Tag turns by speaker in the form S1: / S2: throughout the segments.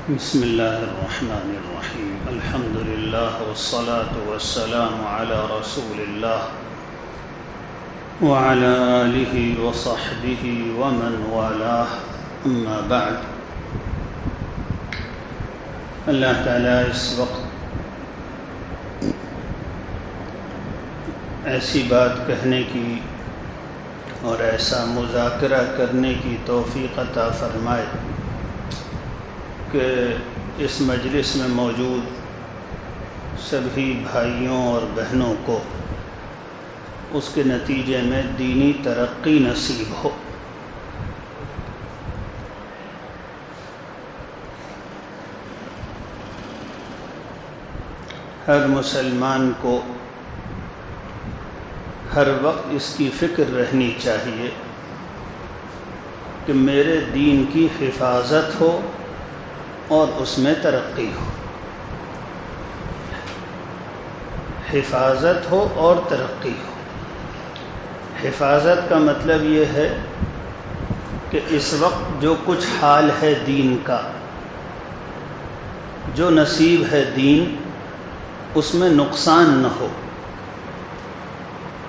S1: بسم الله الرحمن الرحيم الحمد لله والصلاة والسلام على رسول الله وعلى آله وصحبه ومن والاه أما بعد اللہ تعالیٰ اس وقت ایسی بات کہنے کی اور ایسا مذاکرہ کرنے کی توفیق عطا فرمائے کہ اس مجلس میں موجود سبھی بھائیوں اور بہنوں کو اس کے نتیجے میں دینی ترقی نصیب ہو۔ ہر مسلمان کو ہر وقت اس کی فکر رہنی چاہیے کہ میرے دین کی حفاظت ہو اور اس میں ترقی ہو۔ حفاظت ہو اور ترقی ہو۔ حفاظت کا مطلب یہ ہے کہ اس وقت جو کچھ حال ہے دین کا، جو نصیب ہے دین، اس میں نقصان نہ ہو،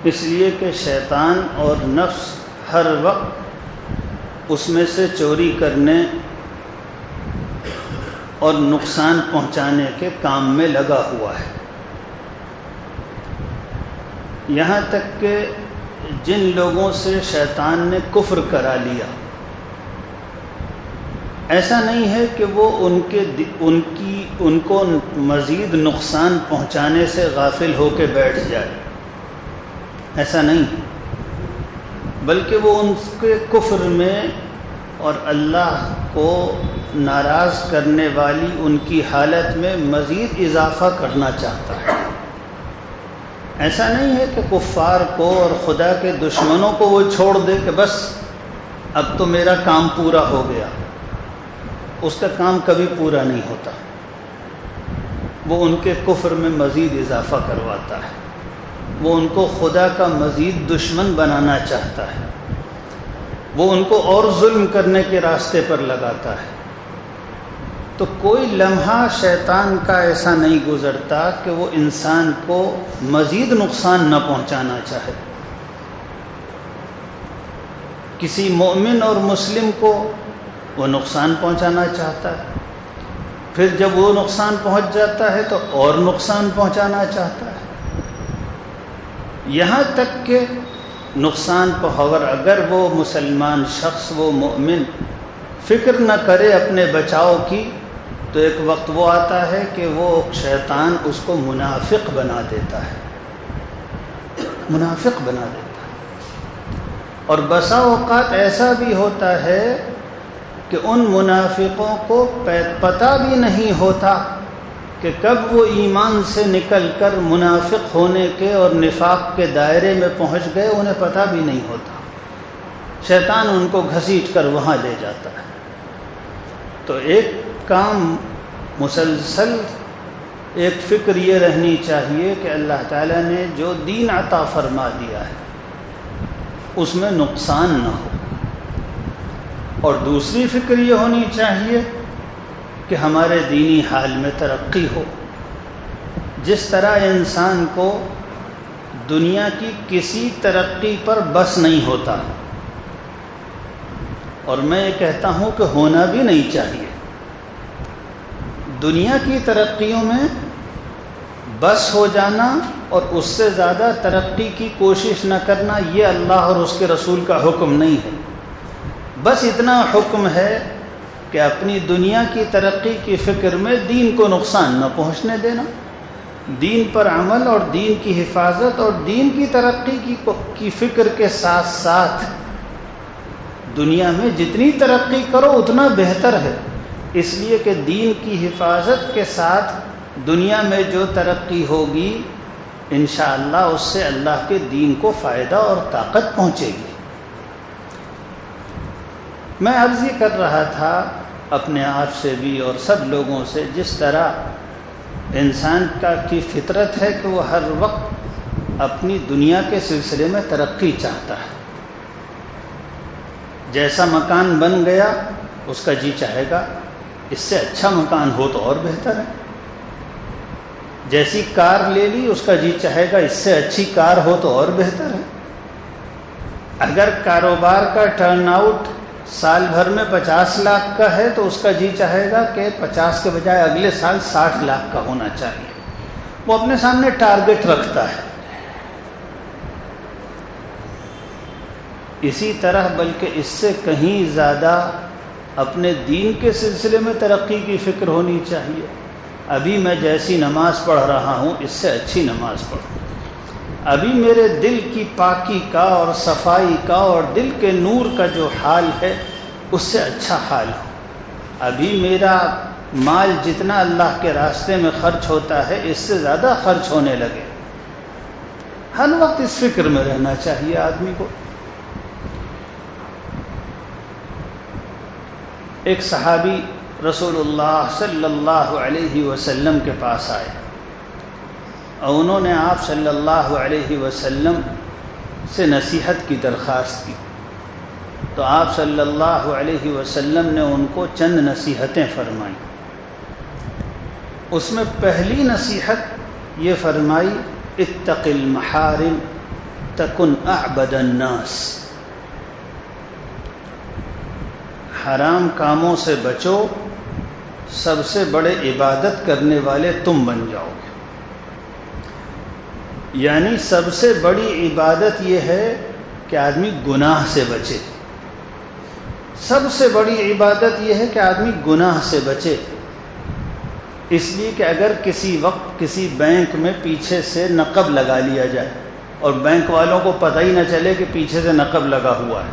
S1: اس لیے کہ شیطان اور نفس ہر وقت اس میں سے چوری کرنے اور نقصان پہنچانے کے کام میں لگا ہوا ہے۔ یہاں تک کہ جن لوگوں سے شیطان نے کفر کرا لیا، ایسا نہیں ہے کہ وہ ان کو مزید نقصان پہنچانے سے غافل ہو کے بیٹھ جائے، ایسا نہیں ہے، بلکہ وہ ان کے کفر میں اور اللہ کو ناراض کرنے والی ان کی حالت میں مزید اضافہ کرنا چاہتا ہے۔ ایسا نہیں ہے کہ کفار کو اور خدا کے دشمنوں کو وہ چھوڑ دے کہ بس اب تو میرا کام پورا ہو گیا۔ اس کا کام کبھی پورا نہیں ہوتا، وہ ان کے کفر میں مزید اضافہ کرواتا ہے، وہ ان کو خدا کا مزید دشمن بنانا چاہتا ہے، وہ ان کو اور ظلم کرنے کے راستے پر لگاتا ہے۔ تو کوئی لمحہ شیطان کا ایسا نہیں گزرتا کہ وہ انسان کو مزید نقصان نہ پہنچانا چاہے۔ کسی مومن اور مسلم کو وہ نقصان پہنچانا چاہتا ہے، پھر جب وہ نقصان پہنچ جاتا ہے تو اور نقصان پہنچانا چاہتا ہے، یہاں تک کہ نقصان اگر وہ مسلمان شخص، وہ مومن فکر نہ کرے اپنے بچاؤ کی، تو ایک وقت وہ آتا ہے کہ وہ شیطان اس کو منافق بنا دیتا ہے، منافق بنا دیتا ہے۔ اور بسا اوقات ایسا بھی ہوتا ہے کہ ان منافقوں کو پتہ بھی نہیں ہوتا کہ کب وہ ایمان سے نکل کر منافق ہونے کے اور نفاق کے دائرے میں پہنچ گئے، انہیں پتہ بھی نہیں ہوتا، شیطان ان کو گھسیٹ کر وہاں لے جاتا ہے۔ تو ایک کام مسلسل ایک فکر یہ رہنی چاہیے کہ اللہ تعالیٰ نے جو دین عطا فرما دیا ہے اس میں نقصان نہ ہو، اور دوسری فکر یہ ہونی چاہیے کہ ہمارے دینی حال میں ترقی ہو۔ جس طرح انسان کو دنیا کی کسی ترقی پر بس نہیں ہوتا، اور میں یہ کہتا ہوں کہ ہونا بھی نہیں چاہیے، دنیا کی ترقیوں میں بس ہو جانا اور اس سے زیادہ ترقی کی کوشش نہ کرنا، یہ اللہ اور اس کے رسول کا حکم نہیں ہے۔ بس اتنا حکم ہے کہ اپنی دنیا کی ترقی کی فکر میں دین کو نقصان نہ پہنچنے دینا، دین پر عمل اور دین کی حفاظت اور دین کی ترقی کی فکر کے ساتھ ساتھ دنیا میں جتنی ترقی کرو اتنا بہتر ہے، اس لیے کہ دین کی حفاظت کے ساتھ دنیا میں جو ترقی ہوگی انشاءاللہ اس سے اللہ کے دین کو فائدہ اور طاقت پہنچے گی۔ میں عرض یہ کر رہا تھا اپنے آپ سے بھی اور سب لوگوں سے، جس طرح انسان کی فطرت ہے کہ وہ ہر وقت اپنی دنیا کے سلسلے میں ترقی چاہتا ہے، جیسا مکان بن گیا اس کا جی چاہے گا اس سے اچھا مکان ہو تو اور بہتر ہے. جیسی کار لے لی اس کا جی چاہے گا اس سے اچھی کار ہو تو اور بہتر ہے. اگر کاروبار کا ٹرن آؤٹ سال بھر میں 50 لاکھ کا ہے تو اس کا جی چاہے گا کہ 50 کے بجائے اگلے سال 60 لاکھ کا ہونا چاہیے. وہ اپنے سامنے ٹارگٹ رکھتا ہے. اسی طرح بلکہ اس سے کہیں زیادہ اپنے دین کے سلسلے میں ترقی کی فکر ہونی چاہیے. ابھی میں جیسی نماز پڑھ رہا ہوں اس سے اچھی نماز پڑھوں. ابھی میرے دل کی پاکی کا اور صفائی کا اور دل کے نور کا جو حال ہے اس سے اچھا حال ہو. ابھی میرا مال جتنا اللہ کے راستے میں خرچ ہوتا ہے اس سے زیادہ خرچ ہونے لگے. ہر وقت اس فکر میں رہنا چاہیے آدمی کو. ایک صحابی رسول اللہ صلی اللہ علیہ وسلم کے پاس آئے اور انہوں نے آپ صلی اللہ علیہ وسلم سے نصیحت کی درخواست کی. تو آپ صلی اللہ علیہ وسلم نے ان کو چند نصیحتیں فرمائیں. اس میں پہلی نصیحت یہ فرمائی اتق المحارم تکن اعبد الناس. حرام کاموں سے بچو سب سے بڑے عبادت کرنے والے تم بن جاؤ گے. یعنی سب سے بڑی عبادت یہ ہے کہ آدمی گناہ سے بچے. سب سے بڑی عبادت یہ ہے کہ آدمی گناہ سے بچے. اس لیے کہ اگر کسی وقت کسی بینک میں پیچھے سے نقب لگا لیا جائے اور بینک والوں کو پتہ ہی نہ چلے کہ پیچھے سے نقب لگا ہوا ہے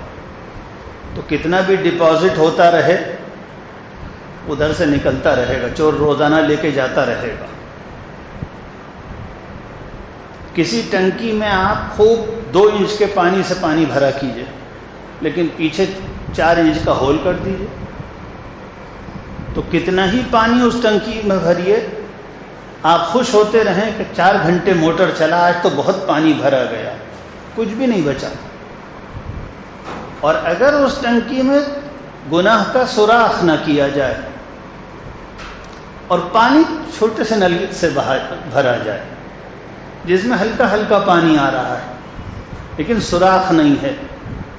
S1: تو کتنا بھی ڈپازٹ ہوتا رہے ادھر سے نکلتا رہے گا. چور روزانہ لے کے جاتا رہے گا. کسی ٹنکی میں آپ خوب 2 انچ کے پانی سے پانی بھرا کیجئے لیکن پیچھے 4 انچ کا ہول کر دیجئے تو کتنا ہی پانی اس ٹنکی میں بھریے آپ خوش ہوتے رہیں کہ 4 گھنٹے موٹر چلا آج تو بہت پانی بھرا گیا, کچھ بھی نہیں بچا. اور اگر اس ٹنکی میں گناہ کا سوراخ نہ کیا جائے اور پانی چھوٹے سے نل سے بھرا جائے جس میں ہلکا ہلکا پانی آ رہا ہے لیکن سوراخ نہیں ہے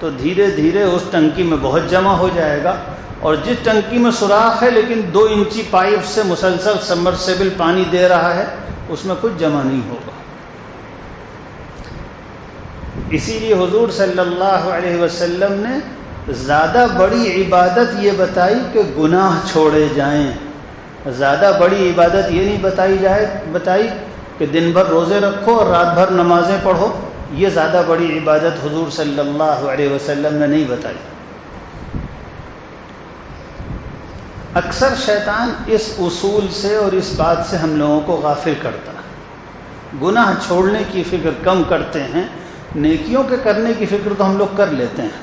S1: تو دھیرے دھیرے اس ٹنکی میں بہت جمع ہو جائے گا. اور جس ٹنکی میں سوراخ ہے لیکن 2 انچی پائپ سے مسلسل سبمرسیبل پانی دے رہا ہے اس میں کچھ جمع نہیں ہوگا. اسی لیے حضور صلی اللہ علیہ وسلم نے زیادہ بڑی عبادت یہ بتائی کہ گناہ چھوڑے جائیں. زیادہ بڑی عبادت یہ نہیں بتائی کہ دن بھر روزے رکھو اور رات بھر نمازیں پڑھو. یہ زیادہ بڑی عبادت حضور صلی اللہ علیہ وسلم نے نہیں بتائی. اکثر شیطان اس اصول سے اور اس بات سے ہم لوگوں کو غافل کرتا ہے. گناہ چھوڑنے کی فکر کم کرتے ہیں, نیکیوں کے کرنے کی فکر تو ہم لوگ کر لیتے ہیں.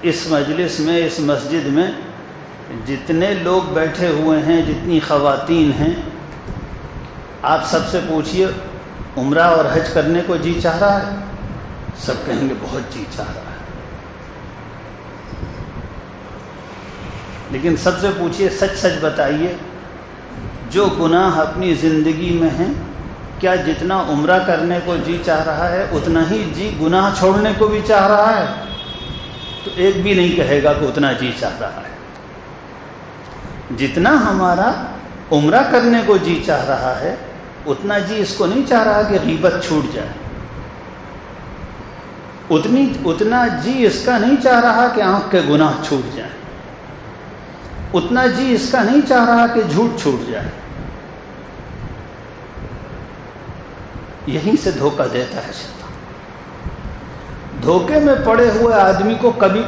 S1: اس مجلس میں اس مسجد میں جتنے لوگ بیٹھے ہوئے ہیں, جتنی خواتین ہیں, آپ سب سے پوچھئے عمرہ اور حج کرنے کو جی چاہ رہا ہے؟ سب کہیں گے بہت جی چاہ رہا ہے. لیکن سب سے پوچھئے سچ سچ بتائیے جو گناہ اپنی زندگی میں ہیں کیا جتنا عمرہ کرنے کو جی چاہ رہا ہے اتنا ہی جی گناہ چھوڑنے کو بھی چاہ رہا ہے؟ تو ایک بھی نہیں کہے گا کہ اتنا جی چاہ رہا ہے. جتنا ہمارا عمرہ کرنے کو جی چاہ رہا ہے اتنا جی اس کو نہیں چاہ رہا کہ غیبت چھوٹ جائے. اتنا جی اس کا نہیں چاہ رہا کہ آنکھ کے گناہ چھوٹ جائیں. اتنا جی اس کا نہیں چاہ رہا کہ جھوٹ چھوٹ جائے. یہیں سے دھوکہ دیتا ہے شیطان. دھوکے میں پڑے ہوئے آدمی کو کبھی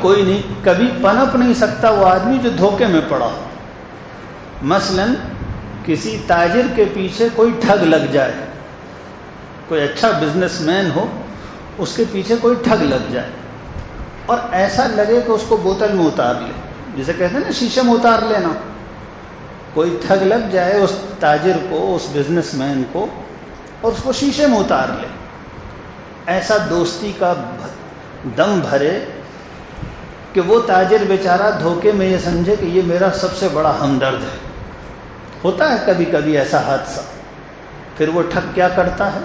S1: پنپ نہیں سکتا وہ آدمی جو دھوکے میں پڑا ہو. مثلا کسی تاجر کے پیچھے کوئی ٹھگ لگ جائے, کوئی اچھا بزنس مین ہو اس کے پیچھے کوئی ٹھگ لگ جائے اور ایسا لگے کہ اس کو بوتل میں اتار لے, جسے کہتے ہیں نا شیشے میں اتار لینا. کوئی ٹھگ لگ جائے اس تاجر کو, اس بزنس مین کو, اور اس کو شیشے میں اتار لے. ایسا دوستی کا دم بھرے کہ وہ تاجر بیچارہ دھوکے میں یہ سمجھے کہ یہ میرا سب سے بڑا ہمدرد ہے. ہوتا ہے کبھی کبھی ایسا حادثہ. پھر وہ ٹھگ کیا کرتا ہے؟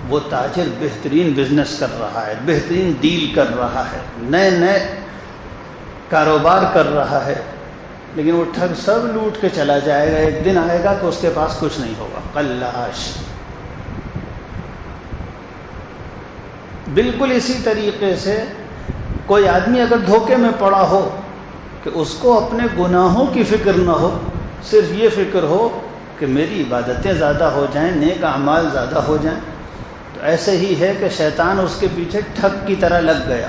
S1: وہ تاجر بہترین بزنس کر رہا ہے، بہترین ڈیل کر رہا ہے، نئے نئے کاروبار کر رہا ہے، لیکن وہ ٹھگ سب لوٹ کے چلا جائے گا. ایک دن آئے گا کہ اس کے پاس کچھ نہیں ہوگا. قلاش. بالکل اسی طریقے سے کوئی آدمی اگر دھوکے میں پڑا ہو کہ اس کو اپنے گناہوں کی فکر نہ ہو، صرف یہ فکر ہو کہ میری عبادتیں زیادہ ہو جائیں، نیک اعمال زیادہ ہو جائیں، تو ایسے ہی ہے کہ شیطان اس کے پیچھے ٹھگ کی طرح لگ گیا.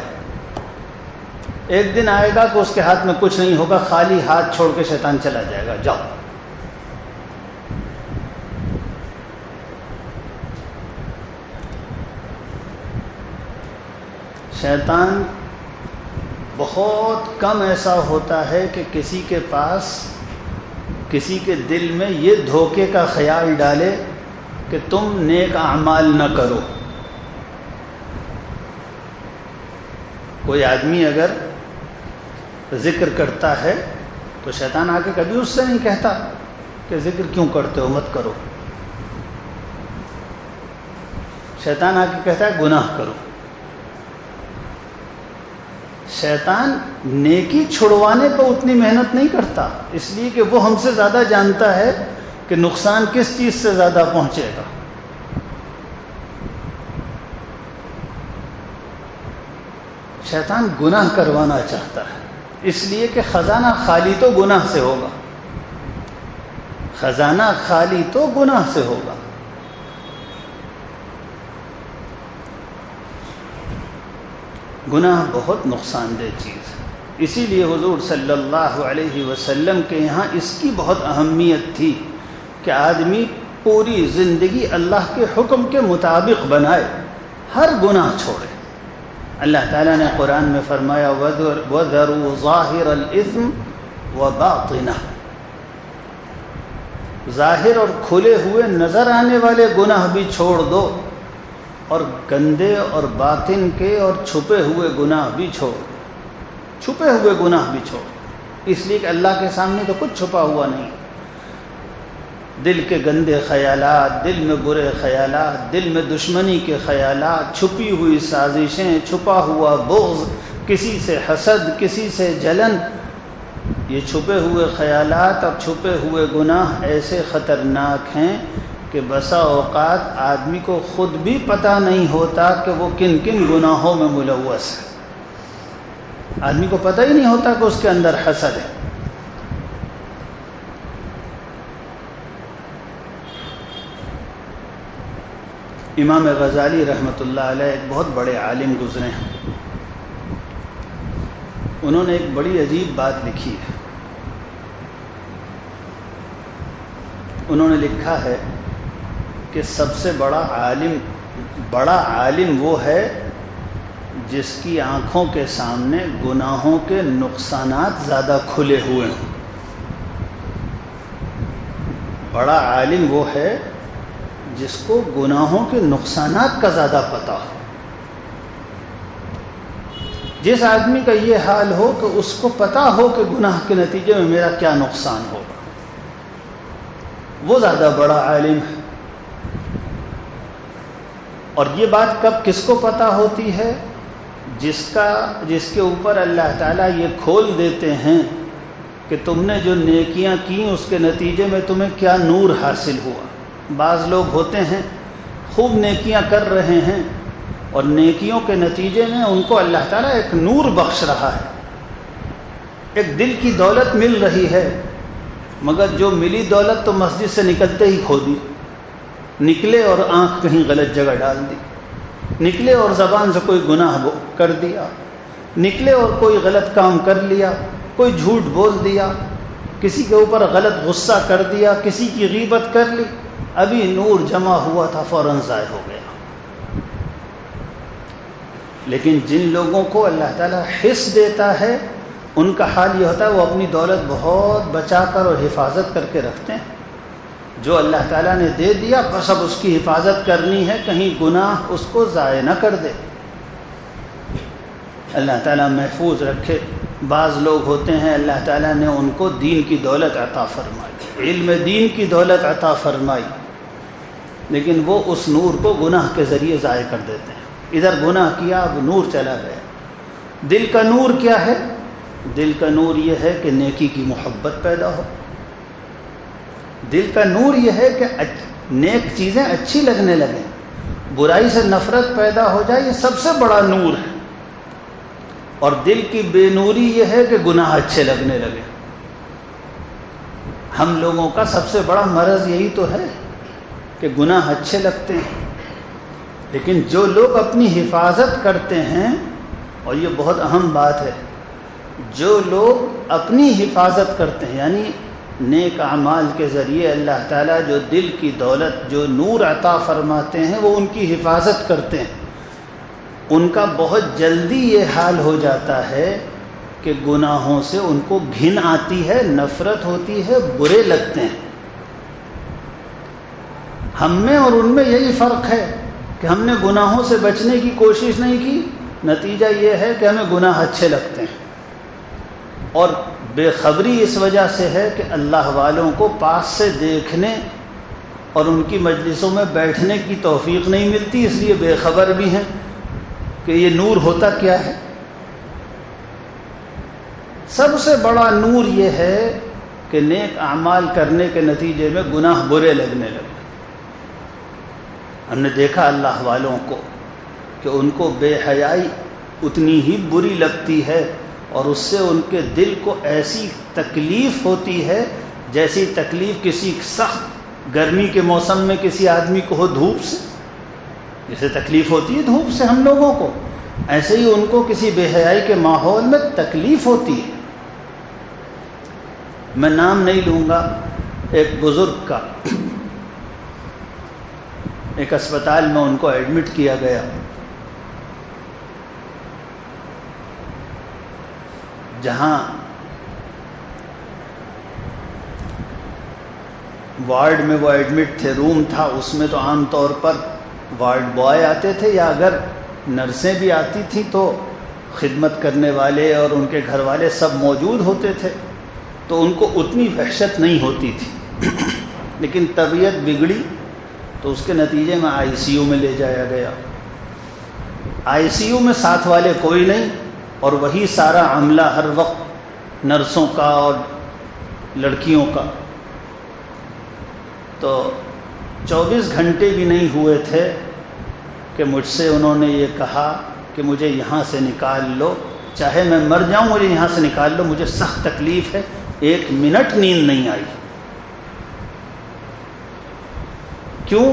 S1: ایک دن آئے گا کہ اس کے ہاتھ میں کچھ نہیں ہوگا، خالی ہاتھ چھوڑ کے شیطان چلا جائے گا. جاؤ. شیطان بہت کم ایسا ہوتا ہے کہ کسی کے پاس، کسی کے دل میں یہ دھوکے کا خیال ڈالے کہ تم نیک اعمال نہ کرو. کوئی آدمی اگر ذکر کرتا ہے تو شیطان آ کے کبھی اس سے نہیں کہتا کہ ذکر کیوں کرتے ہو، مت کرو. شیطان آ کے کہتا ہے گناہ کرو. شیطان نیکی چھڑوانے پہ اتنی محنت نہیں کرتا، اس لیے کہ وہ ہم سے زیادہ جانتا ہے کہ نقصان کس چیز سے زیادہ پہنچے گا. شیطان گناہ کروانا چاہتا ہے، اس لیے کہ خزانہ خالی تو گناہ سے ہوگا. خزانہ خالی تو گناہ سے ہوگا. گناہ بہت نقصان دہ چیز ہے. اسی لیے حضور صلی اللہ علیہ وسلم کے یہاں اس کی بہت اہمیت تھی کہ آدمی پوری زندگی اللہ کے حکم کے مطابق بنائے، ہر گناہ چھوڑے. اللہ تعالیٰ نے قرآن میں فرمایا وَذَرُوا ظَاهِرَ الْإِثْمِ وَبَاطِنَهُ. ظاہر اور کھلے ہوئے نظر آنے والے گناہ بھی چھوڑ دو، اور گندے اور باطن کے اور چھپے ہوئے گناہ بھی چھوڑ. چھپے ہوئے گناہ بھی چھوڑ، اس لیے کہ اللہ کے سامنے تو کچھ چھپا ہوا نہیں. دل کے گندے خیالات، دل میں برے خیالات، دل میں دشمنی کے خیالات، چھپی ہوئی سازشیں، چھپا ہوا بغض، کسی سے حسد، کسی سے جلن، یہ چھپے ہوئے خیالات اور چھپے ہوئے گناہ ایسے خطرناک ہیں کہ بسا اوقات آدمی کو خود بھی پتہ نہیں ہوتا کہ وہ کن کن گناہوں میں ملوث ہے. آدمی کو پتہ ہی نہیں ہوتا کہ اس کے اندر حسد ہے. امام غزالی رحمۃ اللہ علیہ ایک بہت بڑے عالم گزرے ہیں. انہوں نے ایک بڑی عجیب بات لکھی ہے. انہوں نے لکھا ہے کہ سب سے بڑا عالم وہ ہے جس کی آنکھوں کے سامنے گناہوں کے نقصانات زیادہ کھلے ہوئے ہوں. بڑا عالم وہ ہے جس کو گناہوں کے نقصانات کا زیادہ پتہ ہو. جس آدمی کا یہ حال ہو کہ اس کو پتہ ہو کہ گناہ کے نتیجے میں میرا کیا نقصان ہوگا، وہ زیادہ بڑا عالم ہے. اور یہ بات کب کس کو پتہ ہوتی ہے؟ جس کے اوپر اللہ تعالیٰ یہ کھول دیتے ہیں کہ تم نے جو نیکیاں کیں اس کے نتیجے میں تمہیں کیا نور حاصل ہوا. بعض لوگ ہوتے ہیں خوب نیکیاں کر رہے ہیں اور نیکیوں کے نتیجے میں ان کو اللہ تعالیٰ ایک نور بخش رہا ہے، ایک دل کی دولت مل رہی ہے، مگر جو ملی دولت تو مسجد سے نکلتے ہی کھو دی، نکلے اور آنکھ کہیں غلط جگہ ڈال دی، نکلے اور زبان سے کوئی گناہ کر دیا، نکلے اور کوئی غلط کام کر لیا، کوئی جھوٹ بول دیا، کسی کے اوپر غلط غصہ کر دیا، کسی کی غیبت کر لی، ابھی نور جمع ہوا تھا فوراً ضائع ہو گیا. لیکن جن لوگوں کو اللہ تعالیٰ حس دیتا ہے ان کا حال یہ ہوتا ہے وہ اپنی دولت بہت بچا کر اور حفاظت کر کے رکھتے ہیں. جو اللہ تعالیٰ نے دے دیا بس اب اس کی حفاظت کرنی ہے، کہیں گناہ اس کو ضائع نہ کر دے. اللہ تعالیٰ محفوظ رکھے۔ بعض لوگ ہوتے ہیں اللہ تعالیٰ نے ان کو دین کی دولت عطا فرمائی، علم دین کی دولت عطا فرمائی، لیکن وہ اس نور کو گناہ کے ذریعے ضائع کر دیتے ہیں۔ ادھر گناہ کیا، اب نور چلا گیا۔ دل کا نور کیا ہے؟ دل کا نور یہ ہے کہ نیکی کی محبت پیدا ہو۔ دل کا نور یہ ہے کہ نیک چیزیں اچھی لگنے لگیں، برائی سے نفرت پیدا ہو جائے، یہ سب سے بڑا نور ہے۔ اور دل کی بے نوری یہ ہے کہ گناہ اچھے لگنے لگے۔ ہم لوگوں کا سب سے بڑا مرض یہی تو ہے کہ گناہ اچھے لگتے ہیں، لیکن جو لوگ اپنی حفاظت کرتے ہیں، اور یہ بہت اہم بات ہے، جو لوگ اپنی حفاظت کرتے ہیں، یعنی نیک اعمال کے ذریعے اللہ تعالیٰ جو دل کی دولت، جو نور عطا فرماتے ہیں، وہ ان کی حفاظت کرتے ہیں، ان کا بہت جلدی یہ حال ہو جاتا ہے کہ گناہوں سے ان کو گھن آتی ہے، نفرت ہوتی ہے، برے لگتے ہیں۔ ہم میں اور ان میں یہی فرق ہے کہ ہم نے گناہوں سے بچنے کی کوشش نہیں کی، نتیجہ یہ ہے کہ ہمیں گناہ اچھے لگتے ہیں۔ اور بے خبری اس وجہ سے ہے کہ اللہ والوں کو پاس سے دیکھنے اور ان کی مجلسوں میں بیٹھنے کی توفیق نہیں ملتی، اس لیے بے خبر بھی ہیں کہ یہ نور ہوتا کیا ہے۔ سب سے بڑا نور یہ ہے کہ نیک اعمال کرنے کے نتیجے میں گناہ برے لگنے لگے۔ ہم نے دیکھا اللہ والوں کو کہ ان کو بے حیائی اتنی ہی بری لگتی ہے، اور اس سے ان کے دل کو ایسی تکلیف ہوتی ہے جیسی تکلیف کسی سخت گرمی کے موسم میں کسی آدمی کو ہو دھوپ سے، جیسے تکلیف ہوتی ہے دھوپ سے ہم لوگوں کو، ایسے ہی ان کو کسی بے حیائی کے ماحول میں تکلیف ہوتی ہے۔ میں نام نہیں لوں گا، ایک بزرگ کا ایک اسپتال میں ان کو ایڈمٹ کیا گیا، جہاں وارڈ میں وہ ایڈمٹ تھے، روم تھا، اس میں تو عام طور پر وارڈ بوائے آتے تھے، یا اگر نرسیں بھی آتی تھیں تو خدمت کرنے والے اور ان کے گھر والے سب موجود ہوتے تھے، تو ان کو اتنی وحشت نہیں ہوتی تھی۔ لیکن طبیعت بگڑی تو اس کے نتیجے میں آئی سی یو میں لے جایا گیا۔ آئی سی یو میں ساتھ والے کوئی نہیں، اور وہی سارا عملہ ہر وقت نرسوں کا اور لڑکیوں کا۔ تو 24 گھنٹے بھی نہیں ہوئے تھے کہ مجھ سے انہوں نے یہ کہا کہ مجھے یہاں سے نکال لو، چاہے میں مر جاؤں مجھے یہاں سے نکال لو، مجھے سخت تکلیف ہے، 1 منٹ نیند نہیں آئی۔ کیوں؟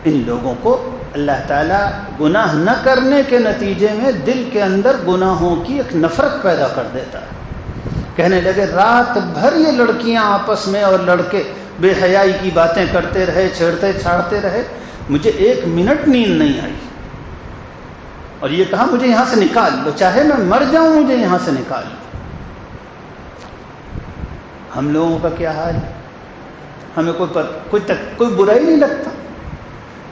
S1: ان لوگوں کو اللہ تعالیٰ گناہ نہ کرنے کے نتیجے میں دل کے اندر گناہوں کی ایک نفرت پیدا کر دیتا ہے۔ کہنے لگے رات بھر یہ لڑکیاں آپس میں اور لڑکے بے حیائی کی باتیں کرتے رہے، چھیڑتے چھاڑتے رہے، مجھے 1 منٹ نیند نہیں آئی، اور یہ کہا مجھے یہاں سے نکال لو، چاہے میں مر جاؤں مجھے یہاں سے نکال لو۔ ہم لوگوں کا کیا حال ہے؟ ہمیں کوئی برا ہی نہیں لگتا،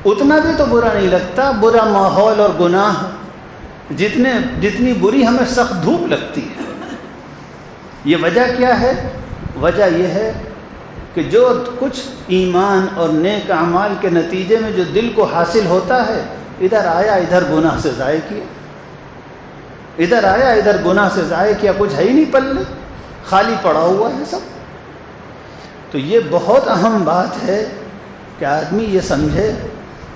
S1: اتنا بھی تو برا نہیں لگتا، برا ماحول اور گناہ جتنی بری ہمیں سخت دھوپ لگتی ہے۔ یہ وجہ کیا ہے؟ وجہ یہ ہے کہ جو کچھ ایمان اور نیک اعمال کے نتیجے میں جو دل کو حاصل ہوتا ہے، ادھر آیا ادھر گناہ سے ضائع کیا، ادھر آیا ادھر گناہ سے ضائع کیا، کچھ ہے ہی نہیں پلے، خالی پڑا ہوا ہے سب۔ تو یہ بہت اہم بات ہے کہ آدمی یہ سمجھے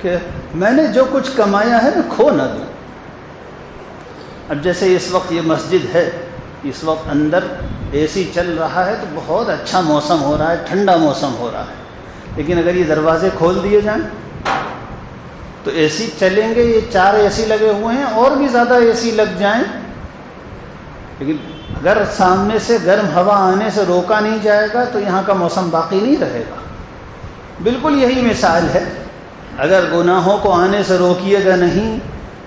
S1: کہ میں نے جو کچھ کمایا ہے میں کھو نہ دوں۔ اب جیسے اس وقت یہ مسجد ہے، اس وقت اندر اے سی چل رہا ہے تو بہت اچھا موسم ہو رہا ہے، ٹھنڈا موسم ہو رہا ہے، لیکن اگر یہ دروازے کھول دیے جائیں تو اے سی چلیں گے، یہ 4 اے سی لگے ہوئے ہیں، اور بھی زیادہ اے سی لگ جائیں، لیکن اگر سامنے سے گرم ہوا آنے سے روکا نہیں جائے گا تو یہاں کا موسم باقی نہیں رہے گا۔ بالکل یہی مثال ہے، اگر گناہوں کو آنے سے روکیے گا نہیں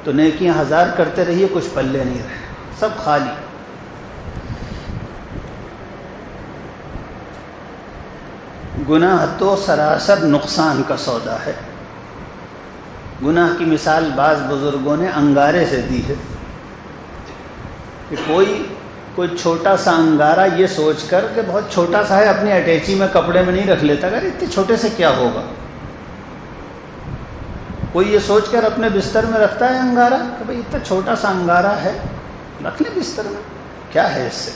S1: تو نیکیاں 1000 کرتے رہیے، کچھ پلے نہیں رہے، سب خالی۔ گناہ تو سراسر نقصان کا سودا ہے۔ گناہ کی مثال بعض بزرگوں نے انگارے سے دی ہے کہ کوئی چھوٹا سا انگارہ یہ سوچ کر کہ بہت چھوٹا سا ہے اپنی اٹیچی میں کپڑے میں نہیں رکھ لیتا، اگر اتنے چھوٹے سے کیا ہوگا. کوئی یہ سوچ کر اپنے بستر میں رکھتا ہے انگارہ کہ بھئی اتنا چھوٹا سا انگارہ ہے، رکھ لے بستر میں، کیا ہے اس سے،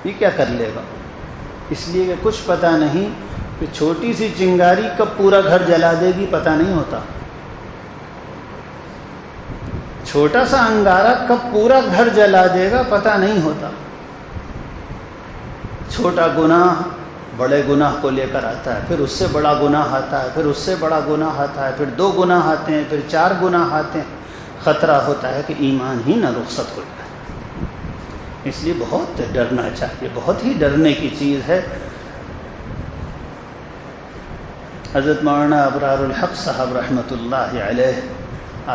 S1: یہ کیا کر لے گا. اس لیے کہ کچھ پتہ نہیں کہ چھوٹی سی چنگاری کب پورا گھر جلا دے گی، پتہ نہیں ہوتا. چھوٹا سا انگارہ کب پورا گھر جلا دے گا پتہ نہیں ہوتا. چھوٹا گناہ بڑے گناہ کو لے کر آتا ہے، پھر اس سے بڑا گناہ آتا ہے، پھر اس سے بڑا گناہ آتا ہے، پھر 2 گناہ آتے ہیں، پھر 4 گناہ آتے ہیں. خطرہ ہوتا ہے کہ ایمان ہی نہ رخصت ہو جائے. اس لیے بہت ڈرنا چاہیے، بہت ہی ڈرنے کی چیز ہے. حضرت مولانا ابرار الحق صاحب رحمۃ اللہ علیہ،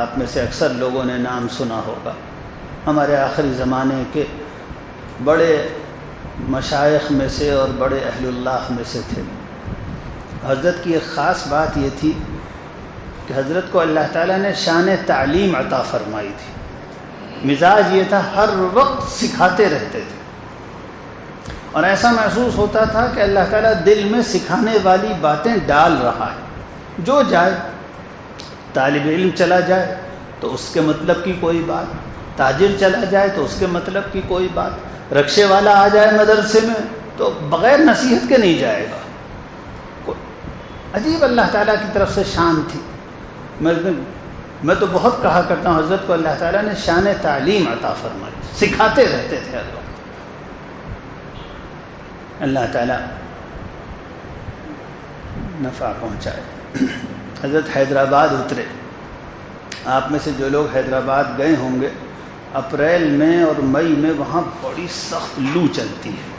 S1: آپ میں سے اکثر لوگوں نے نام سنا ہوگا، ہمارے آخری زمانے کے بڑے مشائخ میں سے اور بڑے اہل اللہ میں سے تھے. حضرت کی ایک خاص بات یہ تھی کہ حضرت کو اللہ تعالیٰ نے شان تعلیم عطا فرمائی تھی. مزاج یہ تھا ہر وقت سکھاتے رہتے تھے، اور ایسا محسوس ہوتا تھا کہ اللہ تعالیٰ دل میں سکھانے والی باتیں ڈال رہا ہے. جو جائے، طالب علم چلا جائے تو اس کے مطلب کی کوئی بات، تاجر چلا جائے تو اس کے مطلب کی کوئی بات، رکشے والا آ جائے مدرسے میں تو بغیر نصیحت کے نہیں جائے گا. عجیب اللہ تعالیٰ کی طرف سے شان تھی. میں تو بہت کہا کرتا ہوں حضرت کو اللہ تعالیٰ نے شان تعلیم عطا فرمائی، سکھاتے رہتے تھے ہر وقت. اللہ تعالیٰ نفع پہنچائے. حضرت حیدرآباد اترے. آپ میں سے جو لوگ حیدرآباد گئے ہوں گے، اپریل میں اور مئی میں وہاں بڑی سخت لو چلتی ہے،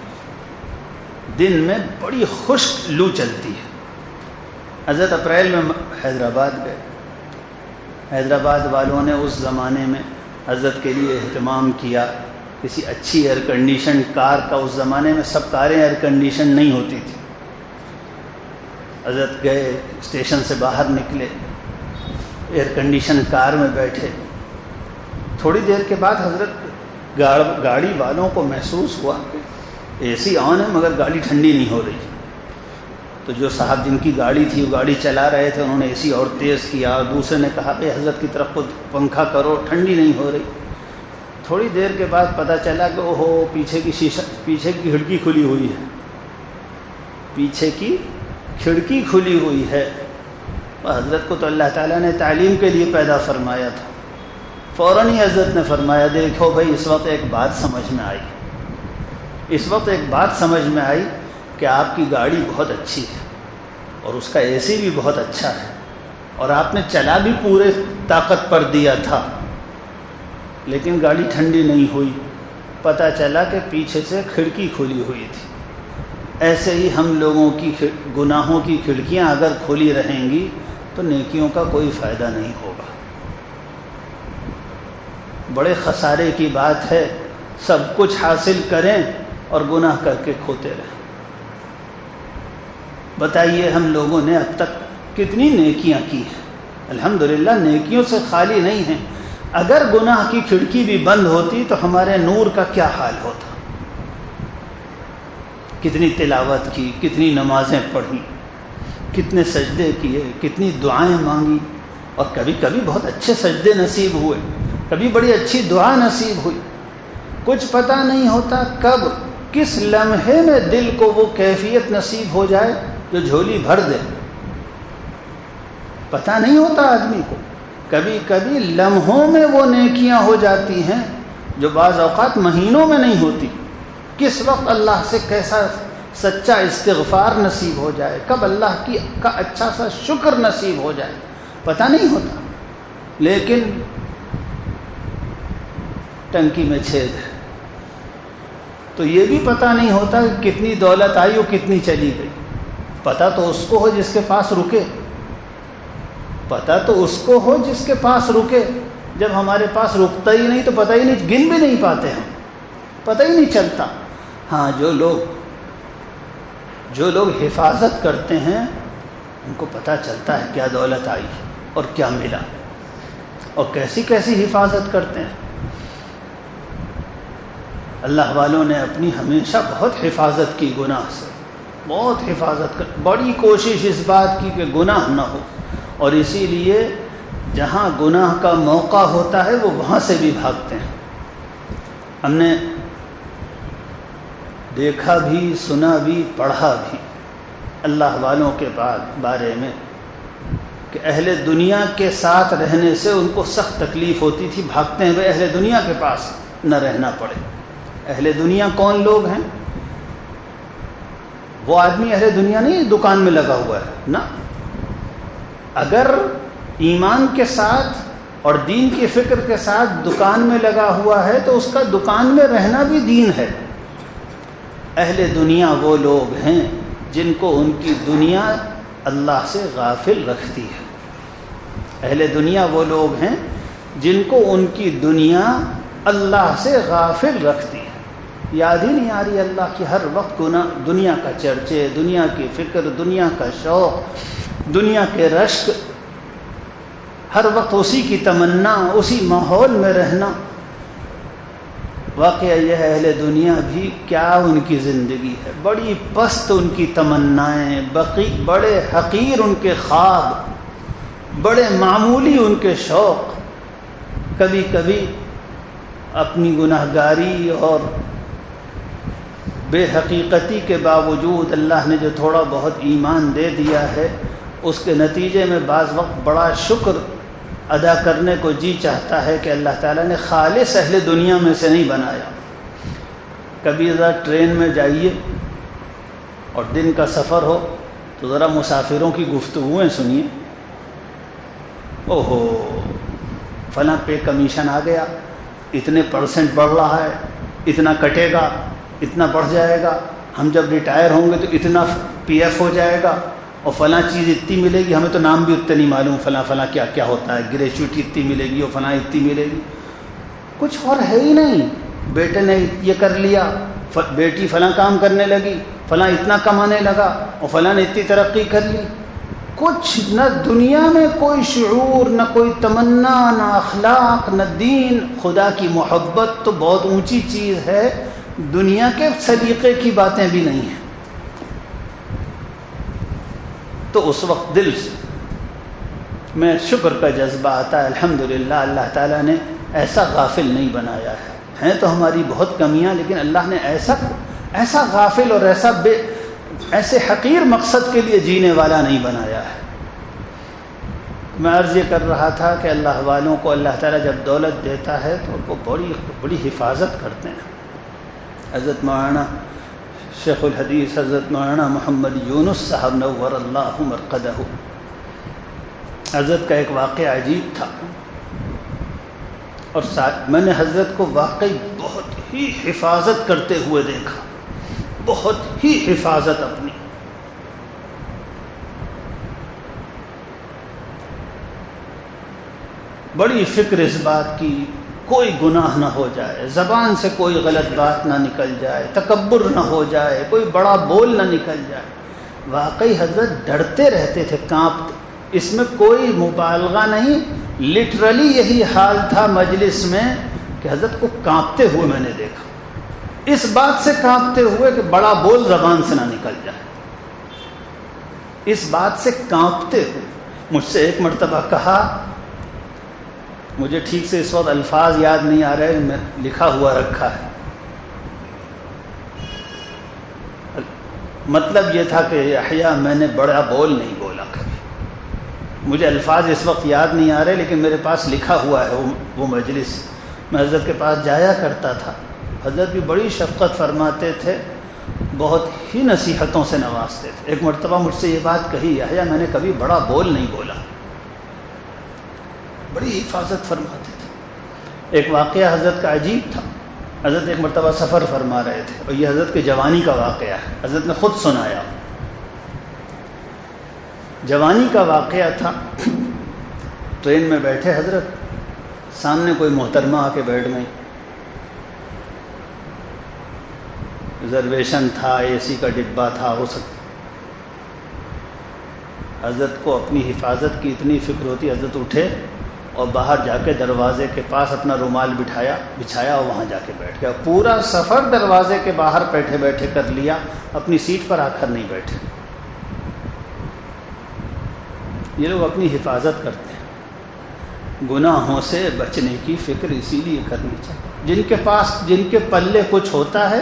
S1: دن میں بڑی خشک لو چلتی ہے. حضرت اپریل میں حیدرآباد گئے. حیدرآباد والوں نے اس زمانے میں حضرت کے لیے اہتمام کیا. کسی اچھی ایئر کنڈیشن کار کا، اس زمانے میں سب کاریں ایئر کنڈیشن نہیں ہوتی تھی. حضرت گئے، اسٹیشن سے باہر نکلے، ایئر کنڈیشن کار میں بیٹھے. تھوڑی دیر کے بعد حضرت گاڑی والوں کو محسوس ہوا کہ اے سی آن ہے مگر گاڑی ٹھنڈی نہیں ہو رہی. تو جو صاحب جن کی گاڑی تھی وہ گاڑی چلا رہے تھے، انہوں نے اے سی اور تیز کیا، اور دوسرے نے کہا کہ حضرت کی طرف کو پنکھا کرو، ٹھنڈی نہیں ہو رہی. تھوڑی دیر کے بعد پتہ چلا کہ اوہو پیچھے کی کھڑکی کھلی ہوئی ہے، پیچھے کی کھڑکی کھلی ہوئی ہے. حضرت کو تو اللہ تعالیٰ نے تعلیم کے لیے پیدا فرمایا تھا. فوراً ہی حضرت نے فرمایا دیکھو بھائی اس وقت ایک بات سمجھ میں آئی، اس وقت ایک بات سمجھ میں آئی کہ آپ کی گاڑی بہت اچھی ہے اور اس کا اے سی بھی بہت اچھا ہے، اور آپ نے چلا بھی پورے طاقت پر دیا تھا، لیکن گاڑی ٹھنڈی نہیں ہوئی. پتہ چلا کہ پیچھے سے کھڑکی کھلی ہوئی تھی. ایسے ہی ہم لوگوں کی گناہوں کی کھڑکیاں اگر کھلی رہیں گی تو نیکیوں کا کوئی فائدہ نہیں ہوگا. بڑے خسارے کی بات ہے سب کچھ حاصل کریں اور گناہ کر کے کھوتے رہیں. بتائیے ہم لوگوں نے اب تک کتنی نیکیاں کی ہیں. الحمدللہ نیکیوں سے خالی نہیں ہیں. اگر گناہ کی کھڑکی بھی بند ہوتی تو ہمارے نور کا کیا حال ہوتا. کتنی تلاوت کی، کتنی نمازیں پڑھی، کتنے سجدے کیے، کتنی دعائیں مانگی، اور کبھی کبھی بہت اچھے سجدے نصیب ہوئے، کبھی بڑی اچھی دعا نصیب ہوئی. کچھ پتہ نہیں ہوتا کب کس لمحے میں دل کو وہ کیفیت نصیب ہو جائے جو جھولی بھر دے. پتہ نہیں ہوتا آدمی کو. کبھی کبھی لمحوں میں وہ نیکیاں ہو جاتی ہیں جو بعض اوقات مہینوں میں نہیں ہوتی. کس وقت اللہ سے کیسا سچا استغفار نصیب ہو جائے، کب اللہ کا اچھا سا شکر نصیب ہو جائے، پتہ نہیں ہوتا. لیکن ٹنکی میں چھید ہے تو یہ بھی پتہ نہیں ہوتا کہ کتنی دولت آئی اور کتنی چلی گئی. پتہ تو اس کو ہو جس کے پاس رکے، پتہ تو اس کو ہو جس کے پاس رکے. جب ہمارے پاس رکتا ہی نہیں تو پتہ ہی نہیں، گن بھی نہیں پاتے ہم، پتہ ہی نہیں چلتا. ہاں جو لوگ حفاظت کرتے ہیں ان کو پتہ چلتا ہے کیا دولت آئی اور کیا ملا، اور کیسی کیسی حفاظت کرتے ہیں. اللہ والوں نے اپنی ہمیشہ بہت حفاظت کی گناہ سے، بہت حفاظت کر، بڑی کوشش اس بات کی کہ گناہ نہ ہو، اور اسی لیے جہاں گناہ کا موقع ہوتا ہے وہ وہاں سے بھی بھاگتے ہیں۔ ہم نے دیکھا بھی، سنا بھی، پڑھا بھی اللہ والوں کے بارے میں کہ اہل دنیا کے ساتھ رہنے سے ان کو سخت تکلیف ہوتی تھی، بھاگتے ہیں وہ اہل دنیا کے پاس نہ رہنا پڑے۔ اہل دنیا کون لوگ ہیں؟ وہ آدمی اہل دنیا نہیں دکان میں لگا ہوا ہے، نہ، اگر ایمان کے ساتھ اور دین کی فکر کے ساتھ دکان میں لگا ہوا ہے تو اس کا دکان میں رہنا بھی دین ہے۔ اہل دنیا وہ لوگ ہیں جن کو ان کی دنیا اللہ سے غافل رکھتی ہے۔ اہل دنیا وہ لوگ ہیں جن کو ان کی دنیا اللہ سے غافل رکھتی ہے، یاد ہی نہیں آ رہی اللہ کی، ہر وقت دنیا کا چرچے، دنیا کی فکر، دنیا کا شوق، دنیا کے رشک، ہر وقت اسی کی تمنا، اسی ماحول میں رہنا۔ واقعہ یہ ہے اہل دنیا بھی کیا ان کی زندگی ہے، بڑی پست ان کی تمنائیں، بڑے حقیر ان کے خواب، بڑے معمولی ان کے شوق۔ کبھی کبھی اپنی گناہگاری اور بے حقیقتی کے باوجود اللہ نے جو تھوڑا بہت ایمان دے دیا ہے، اس کے نتیجے میں بعض وقت بڑا شکر ادا کرنے کو جی چاہتا ہے کہ اللہ تعالیٰ نے خالص اہل دنیا میں سے نہیں بنایا۔ کبھی ذرا ٹرین میں جائیے اور دن کا سفر ہو تو ذرا مسافروں کی گفتگویں سنیے، اوہو فلاں پے کمیشن آ گیا، اتنے % بڑھ رہا ہے، اتنا کٹے گا، اتنا بڑھ جائے گا، ہم جب ریٹائر ہوں گے تو اتنا PF ہو جائے گا، اور فلاں چیز اتنی ملے گی، ہمیں تو نام بھی اتنے نہیں معلوم، فلاں فلاں کیا کیا ہوتا ہے، گریچوٹی اتنی ملے گی اور فلاں اتنی ملے گی، کچھ اور ہے ہی نہیں۔ بیٹے نے یہ کر لیا، بیٹی فلاں کام کرنے لگی، فلاں اتنا کمانے لگا، اور فلاں نے اتنی ترقی کر لی۔ کچھ نہ دنیا میں کوئی شعور، نہ کوئی تمنا، نہ اخلاق، نہ دین۔ خدا کی محبت تو بہت اونچی چیز ہے، دنیا کے سلیقے کی باتیں بھی نہیں ہیں۔ تو اس وقت دل میں شکر کا جذبہ آتا ہے، الحمدللہ اللہ تعالیٰ نے ایسا غافل نہیں بنایا ہے۔ ہیں تو ہماری بہت کمیاں، لیکن اللہ نے ایسا غافل اور ایسے حقیر مقصد کے لیے جینے والا نہیں بنایا ہے۔ میں عرض یہ کر رہا تھا کہ اللہ والوں کو اللہ تعالیٰ جب دولت دیتا ہے تو ان کو بڑی حفاظت کرتے ہیں۔ حضرت مولانا شیخ الحدیث حضرت مولانا محمد یونس صاحب نور اللہ مرقدہ، حضرت کا ایک واقعہ عجیب تھا، اور میں نے حضرت کو واقعی بہت ہی حفاظت کرتے ہوئے دیکھا، بہت ہی حفاظت اپنی۔ بڑی فکر اس بات کی کوئی گناہ نہ ہو جائے، زبان سے کوئی غلط بات نہ نکل جائے، تکبر نہ ہو جائے، کوئی بڑا بول نہ نکل جائے۔ واقعی حضرت ڈرتے رہتے تھے، کانپتے، اس میں کوئی مبالغہ نہیں، لٹرلی یہی حال تھا مجلس میں کہ حضرت کو کانپتے ہوئے میں نے دیکھا، اس بات سے کانپتے ہوئے کہ بڑا بول زبان سے نہ نکل جائے، اس بات سے کانپتے ہوئے۔ مجھ سے ایک مرتبہ کہا، مجھے ٹھیک سے اس وقت الفاظ یاد نہیں آ رہے، میں لکھا ہوا رکھا ہے، مطلب یہ تھا کہ یحییٰ میں نے بڑا بول نہیں بولا کبھی، مجھے الفاظ اس وقت یاد نہیں آ رہے لیکن میرے پاس لکھا ہوا ہے وہ مجلس۔ میں حضرت کے پاس جایا کرتا تھا، حضرت بھی بڑی شفقت فرماتے تھے، بہت ہی نصیحتوں سے نوازتے تھے۔ ایک مرتبہ مجھ سے یہ بات کہی، یحییٰ میں نے کبھی بڑا بول نہیں بولا، بڑی حفاظت فرماتے تھے۔ ایک واقعہ حضرت کا عجیب تھا، حضرت ایک مرتبہ سفر فرما رہے تھے، اور یہ حضرت کی جوانی کا واقعہ ہے، حضرت نے خود سنایا۔ جوانی کا واقعہ تھا، ٹرین میں بیٹھے حضرت، سامنے کوئی محترمہ آ کے بیٹھ گئی، ریزرویشن تھا، AC کا ڈبہ تھا، ہو سکتا حضرت کو اپنی حفاظت کی اتنی فکر ہوتی، حضرت اٹھے اور باہر جا کے دروازے کے پاس اپنا رومال بچھایا اور وہاں جا کے بیٹھ گیا. پورا سفر دروازے کے باہر بیٹھے بیٹھے کر لیا, اپنی سیٹ پر آ کر نہیں بیٹھے. یہ لوگ اپنی حفاظت کرتے ہیں. گناہوں سے بچنے کی فکر اسی لیے کرنی چاہیے. جن کے پلے کچھ ہوتا ہے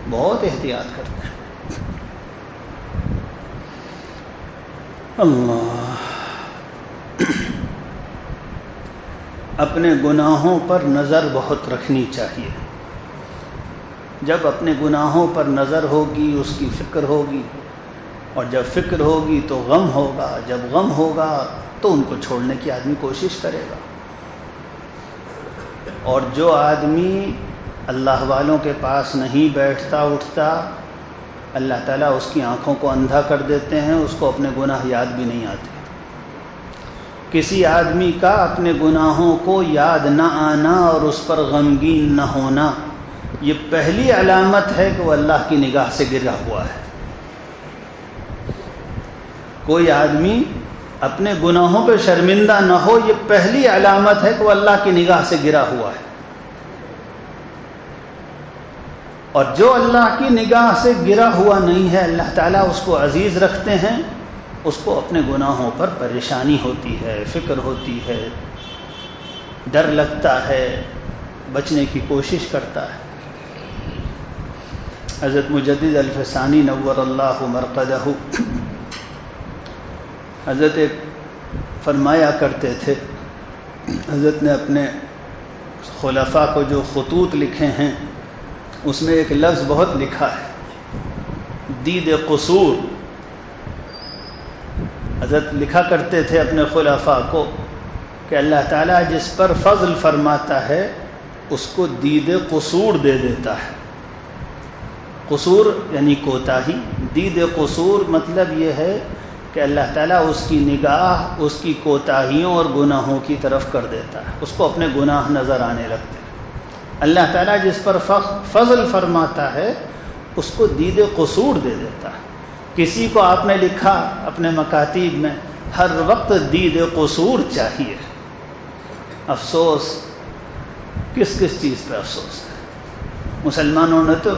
S1: بہت احتیاط کرتے ہیں. اللہ اپنے گناہوں پر نظر بہت رکھنی چاہیے. جب اپنے گناہوں پر نظر ہوگی اس کی فکر ہوگی, اور جب فکر ہوگی تو غم ہوگا, جب غم ہوگا تو ان کو چھوڑنے کی آدمی کوشش کرے گا. اور جو آدمی اللہ والوں کے پاس نہیں بیٹھتا اٹھتا, اللہ تعالیٰ اس کی آنکھوں کو اندھا کر دیتے ہیں, اس کو اپنے گناہ یاد بھی نہیں آتے. کسی آدمی کا اپنے گناہوں کو یاد نہ آنا اور اس پر غمگین نہ ہونا, یہ پہلی علامت ہے کہ وہ اللہ کی نگاہ سے گرا ہوا ہے. کوئی آدمی اپنے گناہوں پہ شرمندہ نہ ہو, یہ پہلی علامت ہے کہ وہ اللہ کی نگاہ سے گرا ہوا ہے. اور جو اللہ کی نگاہ سے گرا ہوا نہیں ہے, اللہ تعالیٰ اس کو عزیز رکھتے ہیں, اس کو اپنے گناہوں پر پریشانی ہوتی ہے, فکر ہوتی ہے, ڈر لگتا ہے, بچنے کی کوشش کرتا ہے. حضرت مجدد الفسانی نور اللہ مرقدہ حضرت فرمایا کرتے تھے, حضرت نے اپنے خلفاء کو جو خطوط لکھے ہیں اس میں ایک لفظ بہت لکھا ہے, دید قصور. حضرت لکھا کرتے تھے اپنے خلفاء کو کہ اللہ تعالیٰ جس پر فضل فرماتا ہے اس کو دید قصور دے دیتا ہے. قصور یعنی کوتاہی, دید قصور مطلب یہ ہے کہ اللہ تعالیٰ اس کی نگاہ اس کی کوتاہیوں اور گناہوں کی طرف کر دیتا ہے, اس کو اپنے گناہ نظر آنے لگتے ہیں. اللہ تعالیٰ جس پر فضل فرماتا ہے اس کو دید قصور دے دیتا ہے. کسی کو آپ نے لکھا اپنے مکاتیب میں, ہر وقت دید قصور چاہیے. افسوس, کس چیز پہ افسوس ہے؟ مسلمانوں نے تو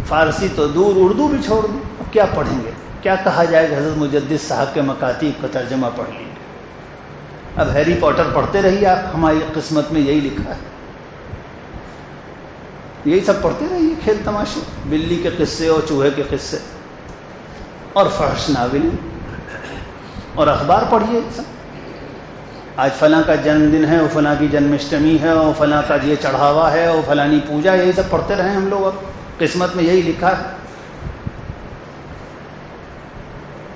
S1: فارسی تو دور, اردو بھی چھوڑ دی. اب کیا پڑھیں گے؟ کیا کہا جائے کہ حضرت مجدد صاحب کے مکاتیب کا ترجمہ پڑھ لیجیے. اب ہیری پوٹر پڑھتے رہیے آپ, ہماری قسمت میں یہی لکھا ہے, یہی سب پڑھتے رہیے, کھیل تماشے, بلی کے قصے اور چوہے کے قصے اور فحش ناول اور اخبار پڑھیے سب. آج فلاں کا جنم دن ہے, وہ فلاں کی جنماشٹمی ہے, اور فلاں کا یہ چڑھاوا ہے, اور فلانی پوجا, یہی سب پڑھتے رہیں ہم لوگ. اب قسمت میں یہی لکھا ہے.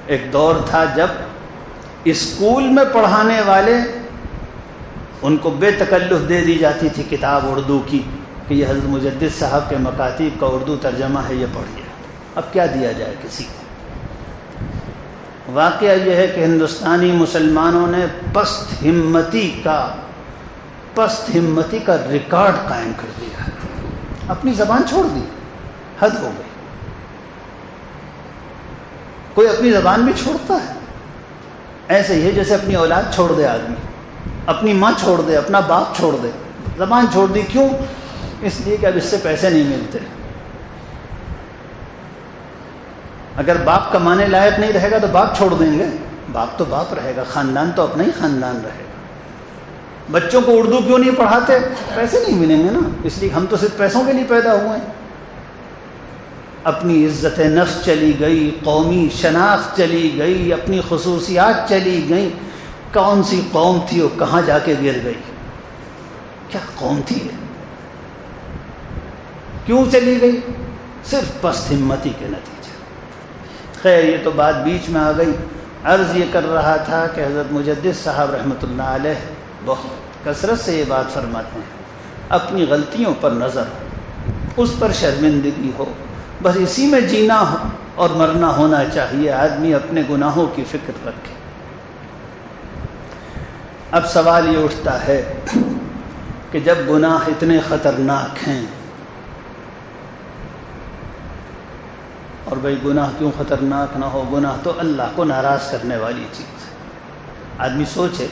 S1: ایک دور تھا جب اسکول میں پڑھانے والے ان کو بے تکلف دے دی جاتی تھی کتاب اردو کی کہ یہ حضرت مجدد صاحب کے مکاتیب کا اردو ترجمہ ہے, یہ پڑھیے. اب کیا دیا جائے کسی کو؟ واقعہ یہ ہے کہ ہندوستانی مسلمانوں نے پست ہمتی کا ریکارڈ قائم کر دیا ہے. اپنی زبان چھوڑ دی, حد ہو گئی. کوئی اپنی زبان بھی چھوڑتا ہے؟ ایسے ہی ہے جیسے اپنی اولاد چھوڑ دے آدمی, اپنی ماں چھوڑ دے, اپنا باپ چھوڑ دے. زبان چھوڑ دی, کیوں؟ اس لیے کہ اب اس سے پیسے نہیں ملتے. اگر باپ کمانے لائق نہیں رہے گا تو باپ چھوڑ دیں گے. باپ تو باپ رہے گا, خاندان تو اپنا ہی خاندان رہے گا. بچوں کو اردو کیوں نہیں پڑھاتے؟ پیسے نہیں ملیں گے نا, اس لیے ہم تو صرف پیسوں کے لیے پیدا ہوئے ہیں. اپنی عزت نفس چلی گئی, قومی شناخت چلی گئی, اپنی خصوصیات چلی گئیں. کون سی قوم تھی وہ کہاں جا کے گر گئی؟ کیا قوم تھی, کیوں چلی گئی؟ صرف پست ہمتی کے نتیجے. خیر, یہ تو بات بیچ میں آ گئی. عرض یہ کر رہا تھا کہ حضرت مجدد صاحب رحمۃ اللہ علیہ بہت کثرت سے یہ بات فرماتے ہیں, اپنی غلطیوں پر نظر ہو, اس پر شرمندگی ہو, بس اسی میں جینا اور مرنا ہونا چاہیے. آدمی اپنے گناہوں کی فکر رکھے. اب سوال یہ اٹھتا ہے کہ جب گناہ اتنے خطرناک ہیں, اور بھئی گناہ کیوں خطرناک نہ ہو؟ گناہ تو اللہ کو ناراض کرنے والی چیز ہے. آدمی سوچے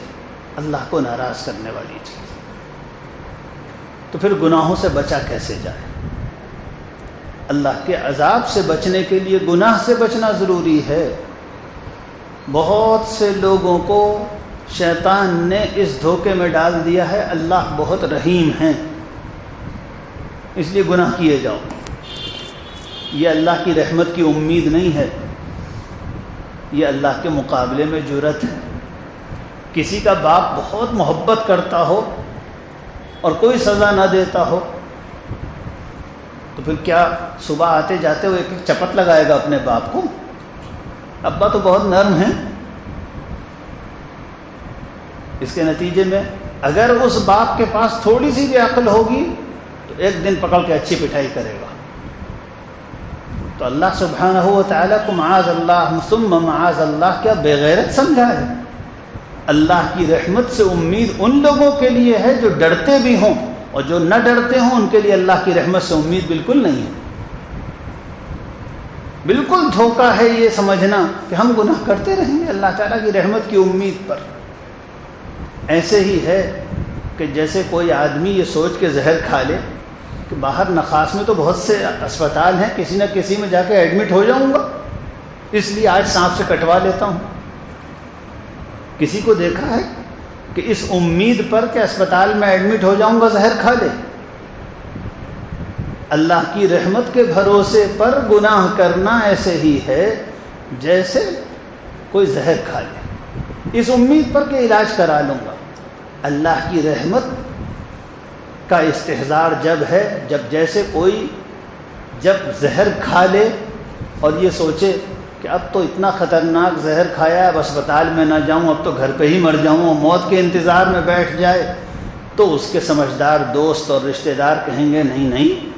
S1: اللہ کو ناراض کرنے والی چیز. تو پھر گناہوں سے بچا کیسے جائے؟ اللہ کے عذاب سے بچنے کے لیے گناہ سے بچنا ضروری ہے. بہت سے لوگوں کو شیطان نے اس دھوکے میں ڈال دیا ہے اللہ بہت رحیم ہیں اس لیے گناہ کیے جاؤ. یہ اللہ کی رحمت کی امید نہیں ہے، یہ اللہ کے مقابلے میں جرأت ہے. کسی کا باپ بہت محبت کرتا ہو اور کوئی سزا نہ دیتا ہو تو پھر کیا صبح آتے جاتے ہوئے ایک ایک چپت لگائے گا اپنے باپ کو؟ ابا تو بہت نرم ہیں. اس کے نتیجے میں اگر اس باپ کے پاس تھوڑی سی بھی عقل ہوگی تو ایک دن پکڑ کے اچھی پٹائی کرے گا. تو اللہ سبحانہ و تعالیٰ کو معاذ اللہ ثم معاذ اللہ کیا بے غیرت سمجھا ہے؟ اللہ کی رحمت سے امید ان لوگوں کے لیے ہے جو ڈرتے بھی ہوں، اور جو نہ ڈرتے ہوں ان کے لیے اللہ کی رحمت سے امید بالکل نہیں ہے. بالکل دھوکہ ہے یہ سمجھنا کہ ہم گناہ کرتے رہیں گے اللہ تعالیٰ کی رحمت کی امید پر. ایسے ہی ہے کہ جیسے کوئی آدمی یہ سوچ کے زہر کھا لے کہ باہر نخاس میں تو بہت سے اسپتال ہیں، کسی نہ کسی میں جا کے ایڈمٹ ہو جاؤں گا اس لیے آج سانپ سے کٹوا لیتا ہوں. کسی کو دیکھا ہے کہ اس امید پر کہ اسپتال میں ایڈمٹ ہو جاؤں گا زہر کھا لے؟ اللہ کی رحمت کے بھروسے پر گناہ کرنا ایسے ہی ہے جیسے کوئی زہر کھا لے، اس امید پر کہ علاج کرا لوں گا. اللہ کی رحمت کا استحضار جب ہے جیسے کوئی جب زہر کھا لے اور یہ سوچے کہ اب تو اتنا خطرناک زہر کھایا ہے اب اسپتال میں نہ جاؤں، اب تو گھر پہ ہی مر جاؤں، اور موت کے انتظار میں بیٹھ جائے، تو اس کے سمجھدار دوست اور رشتہ دار کہیں گے نہیں نہیں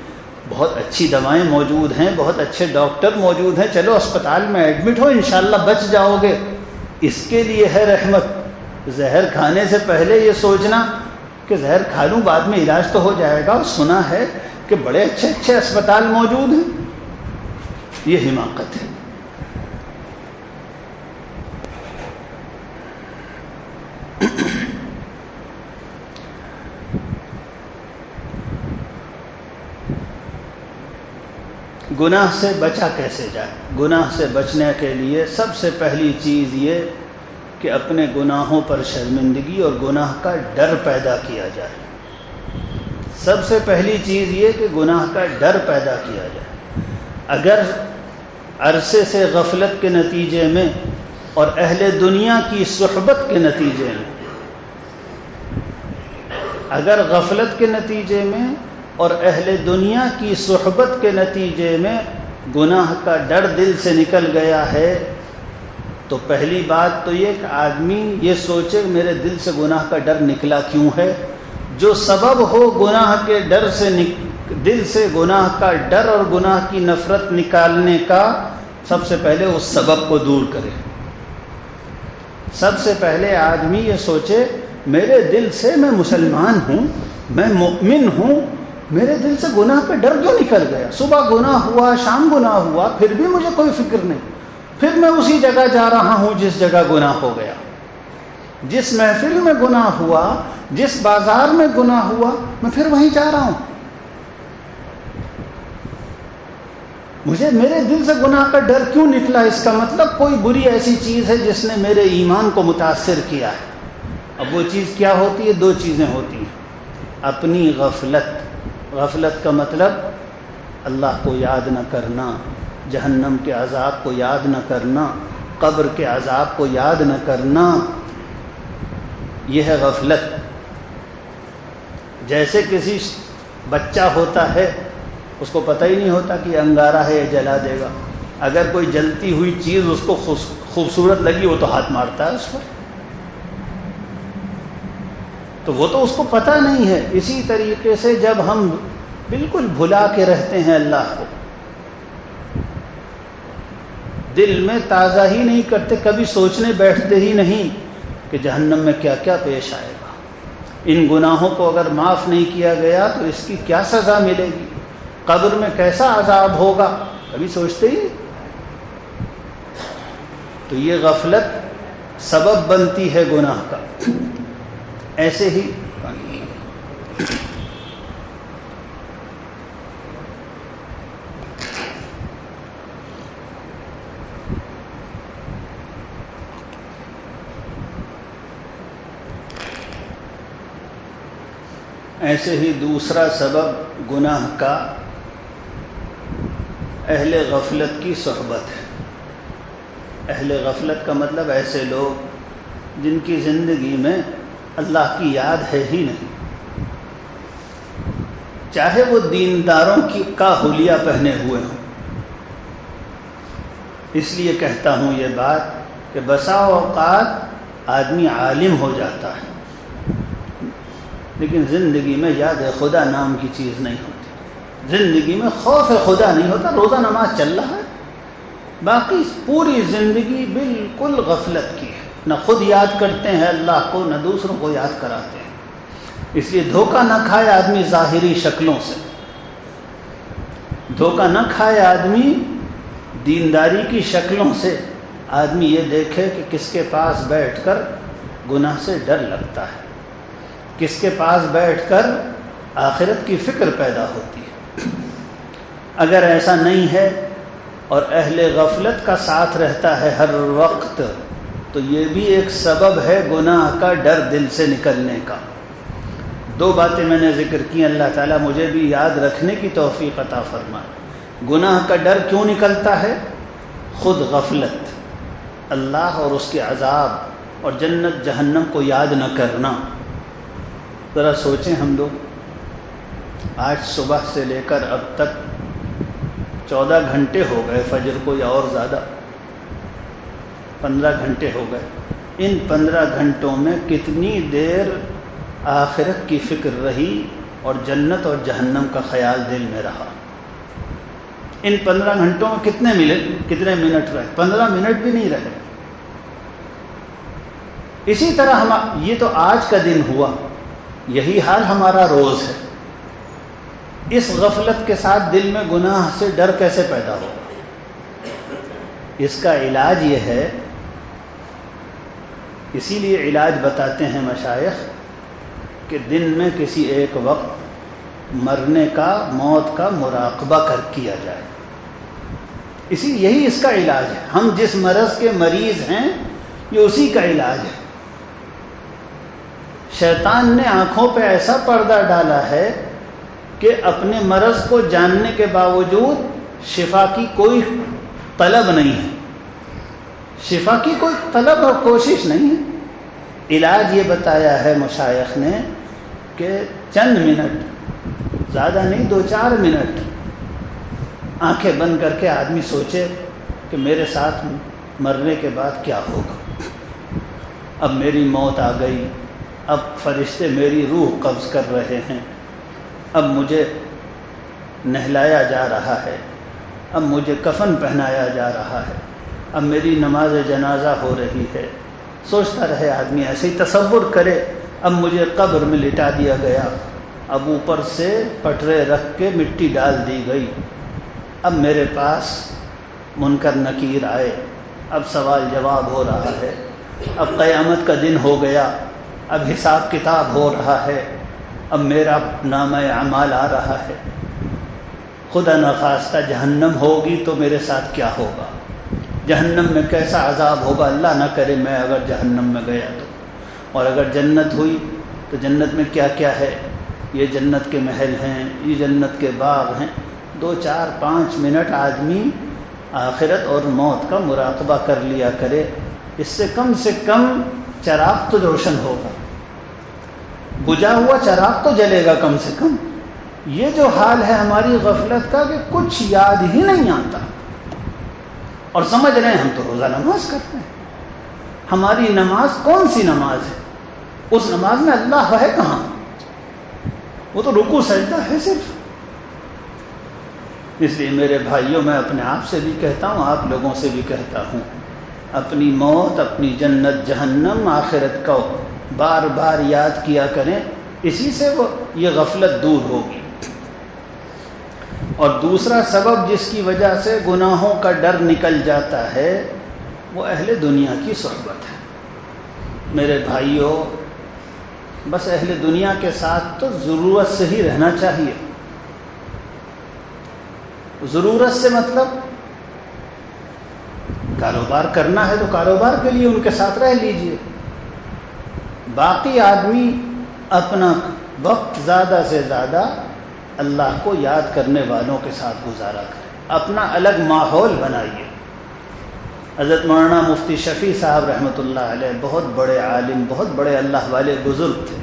S1: بہت اچھی دوائیں موجود ہیں، بہت اچھے ڈاکٹر موجود ہیں، چلو اسپتال میں ایڈمٹ ہو انشاءاللہ بچ جاؤ گے. اس کے لیے ہے رحمت. زہر کھانے سے پہلے یہ سوچنا کہ زہر کھا لوں بعد میں علاج تو ہو جائے گا. سنا ہے کہ بڑے اچھے اچھے اسپتال موجود ہیں، یہ حماقت ہے. گناہ سے بچا کیسے جائے؟ گناہ سے بچنے کے لیے سب سے پہلی چیز یہ کہ اپنے گناہوں پر شرمندگی اور گناہ کا ڈر پیدا کیا جائے. سب سے پہلی چیز یہ کہ گناہ کا ڈر پیدا کیا جائے. اگر عرصے سے غفلت کے نتیجے میں اور اہل دنیا کی صحبت کے نتیجے میں، اگر غفلت کے نتیجے میں اور اہل دنیا کی صحبت کے نتیجے میں گناہ کا ڈر دل سے نکل گیا ہے تو پہلی بات تو یہ کہ آدمی یہ سوچے میرے دل سے گناہ کا ڈر نکلا کیوں ہے. جو سبب ہو گناہ کے ڈر سے دل سے گناہ کا ڈر اور گناہ کی نفرت نکالنے کا، سب سے پہلے اس سبب کو دور کرے. سب سے پہلے آدمی یہ سوچے میرے دل سے میں مسلمان ہوں، میں مؤمن ہوں، میرے دل سے گناہ کا ڈر کیوں نکل گیا؟ صبح گناہ ہوا، شام گناہ ہوا، پھر بھی مجھے کوئی فکر نہیں. پھر میں اسی جگہ جا رہا ہوں جس جگہ گناہ ہو گیا. جس محفل میں گناہ ہوا، جس بازار میں گناہ ہوا، میں پھر وہیں جا رہا ہوں. میرے دل سے گناہ کا ڈر کیوں نکلا؟ اس کا مطلب کوئی بری ایسی چیز ہے جس نے میرے ایمان کو متاثر کیا ہے. اب وہ چیز کیا ہوتی ہے؟ دو چیزیں ہوتی ہیں. اپنی غفلت کا مطلب اللہ کو یاد نہ کرنا، جہنم کے عذاب کو یاد نہ کرنا، قبر کے عذاب کو یاد نہ کرنا، یہ ہے غفلت. جیسے کسی بچہ ہوتا ہے اس کو پتہ ہی نہیں ہوتا کہ یہ انگارہ ہے یہ جلا دے گا. اگر کوئی جلتی ہوئی چیز اس کو خوبصورت لگی وہ تو ہاتھ مارتا ہے اس پر، تو وہ تو اس کو پتہ نہیں ہے. اسی طریقے سے جب ہم بالکل بھلا کے رہتے ہیں اللہ کو، دل میں تازہ ہی نہیں کرتے، کبھی سوچنے بیٹھتے ہی نہیں کہ جہنم میں کیا کیا پیش آئے گا، ان گناہوں کو اگر معاف نہیں کیا گیا تو اس کی کیا سزا ملے گی، قبر میں کیسا عذاب ہوگا، کبھی سوچتے ہی نہیں. تو یہ غفلت سبب بنتی ہے گناہ کا. ایسے ہی دوسرا سبب گناہ کا اہل غفلت کی صحبت ہے۔ اہل غفلت کا مطلب ایسے لوگ جن کی زندگی میں اللہ کی یاد ہے ہی نہیں، چاہے وہ دینداروں کا حلیہ پہنے ہوئے ہوں۔ اس لیے کہتا ہوں یہ بات کہ بسا اوقات آدمی عالم ہو جاتا ہے لیکن زندگی میں یاد خدا نام کی چیز نہیں ہوتی، زندگی میں خوف خدا نہیں ہوتا، روزہ نماز چل رہا ہے، باقی پوری زندگی بالکل غفلت کی ہے، نہ خود یاد کرتے ہیں اللہ کو، نہ دوسروں کو یاد کراتے ہیں۔ اس لیے دھوکہ نہ کھائے آدمی ظاہری شکلوں سے، دھوکہ نہ کھائے آدمی دینداری کی شکلوں سے۔ آدمی یہ دیکھے کہ کس کے پاس بیٹھ کر گناہ سے ڈر لگتا ہے، کس کے پاس بیٹھ کر آخرت کی فکر پیدا ہوتی ہے۔ اگر ایسا نہیں ہے اور اہل غفلت کا ساتھ رہتا ہے ہر وقت، تو یہ بھی ایک سبب ہے گناہ کا ڈر دل سے نکلنے کا۔ دو باتیں میں نے ذکر کی، اللہ تعالیٰ مجھے بھی یاد رکھنے کی توفیق عطا فرمائے۔ گناہ کا ڈر کیوں نکلتا ہے؟ خود غفلت، اللہ اور اس کے عذاب اور جنت جہنم کو یاد نہ کرنا۔ ذرا سوچیں، ہم لوگ آج صبح سے لے کر اب تک 14 گھنٹے ہو گئے، فجر کو یا اور زیادہ 15 گھنٹے ہو گئے۔ ان 15 گھنٹوں میں کتنی دیر آخرت کی فکر رہی اور جنت اور جہنم کا خیال دل میں رہا؟ ان 15 گھنٹوں میں کتنے منٹ رہے؟ 15 منٹ بھی نہیں رہے۔ اسی طرح یہ تو آج کا دن ہوا، یہی حال ہمارا روز ہے۔ اس غفلت کے ساتھ دل میں گناہ سے ڈر کیسے پیدا ہوگا؟ اس کا علاج یہ ہے، اسی لیے علاج بتاتے ہیں مشائخ کہ دن میں کسی ایک وقت مرنے کا، موت کا مراقبہ کیا جائے۔ یہی اس کا علاج ہے۔ ہم جس مرض کے مریض ہیں یہ اسی کا علاج ہے۔ شیطان نے آنکھوں پہ ایسا پردہ ڈالا ہے کہ اپنے مرض کو جاننے کے باوجود شفا کی کوئی طلب نہیں ہے، شفا کی کوئی طلب اور کوشش نہیں ہے۔ علاج یہ بتایا ہے مشائخ نے کہ چند منٹ، زیادہ نہیں، 2-4 منٹ آنکھیں بند کر کے آدمی سوچے کہ میرے ساتھ مرنے کے بعد کیا ہوگا۔ اب میری موت آ گئی، اب فرشتے میری روح قبض کر رہے ہیں، اب مجھے نہلایا جا رہا ہے، اب مجھے کفن پہنایا جا رہا ہے، اب میری نماز جنازہ ہو رہی ہے۔ سوچتا رہے آدمی، ایسے ہی تصور کرے، اب مجھے قبر میں لٹا دیا گیا، اب اوپر سے پٹرے رکھ کے مٹی ڈال دی گئی، اب میرے پاس منکر نکیر آئے، اب سوال جواب ہو رہا ہے، اب قیامت کا دن ہو گیا، اب حساب کتاب ہو رہا ہے، اب میرا نامہ اعمال آ رہا ہے۔ خدا نخواستہ جہنم ہوگی تو میرے ساتھ کیا ہوگا؟ جہنم میں کیسا عذاب ہوگا؟ اللہ نہ کرے میں اگر جہنم میں گیا تو، اور اگر جنت ہوئی تو جنت میں کیا کیا ہے؟ یہ جنت کے محل ہیں، یہ جنت کے باغ ہیں۔ 2-4-5 منٹ آدمی آخرت اور موت کا مراقبہ کر لیا کرے، اس سے کم چراغ تو روشن ہوگا، بجھا ہوا چراغ تو جلے گا کم سے کم۔ یہ جو حال ہے ہماری غفلت کا کہ کچھ یاد ہی نہیں آتا، اور سمجھ رہے ہیں ہم تو روزہ نماز کرتے ہیں۔ ہماری نماز کون سی نماز ہے؟ اس نماز میں اللہ ہے کہاں؟ وہ تو رکوع سجدہ ہے صرف۔ اس لیے میرے بھائیوں، میں اپنے آپ سے بھی کہتا ہوں، آپ لوگوں سے بھی کہتا ہوں، اپنی موت، اپنی جنت جہنم، آخرت کو بار بار یاد کیا کریں، اسی سے یہ غفلت دور ہوگی۔ اور دوسرا سبب جس کی وجہ سے گناہوں کا ڈر نکل جاتا ہے وہ اہل دنیا کی صحبت ہے۔ میرے بھائیوں، بس اہل دنیا کے ساتھ تو ضرورت سے ہی رہنا چاہیے. ضرورت سے مطلب کاروبار کرنا ہے تو کاروبار کے لیے ان کے ساتھ رہ لیجئے. باقی آدمی اپنا وقت زیادہ سے زیادہ اللہ کو یاد کرنے والوں کے ساتھ گزارا کرے، اپنا الگ ماحول بنائیے. حضرت مولانا مفتی شفیع صاحب رحمۃ اللہ علیہ بہت بڑے عالم، بہت بڑے اللہ والے بزرگ تھے.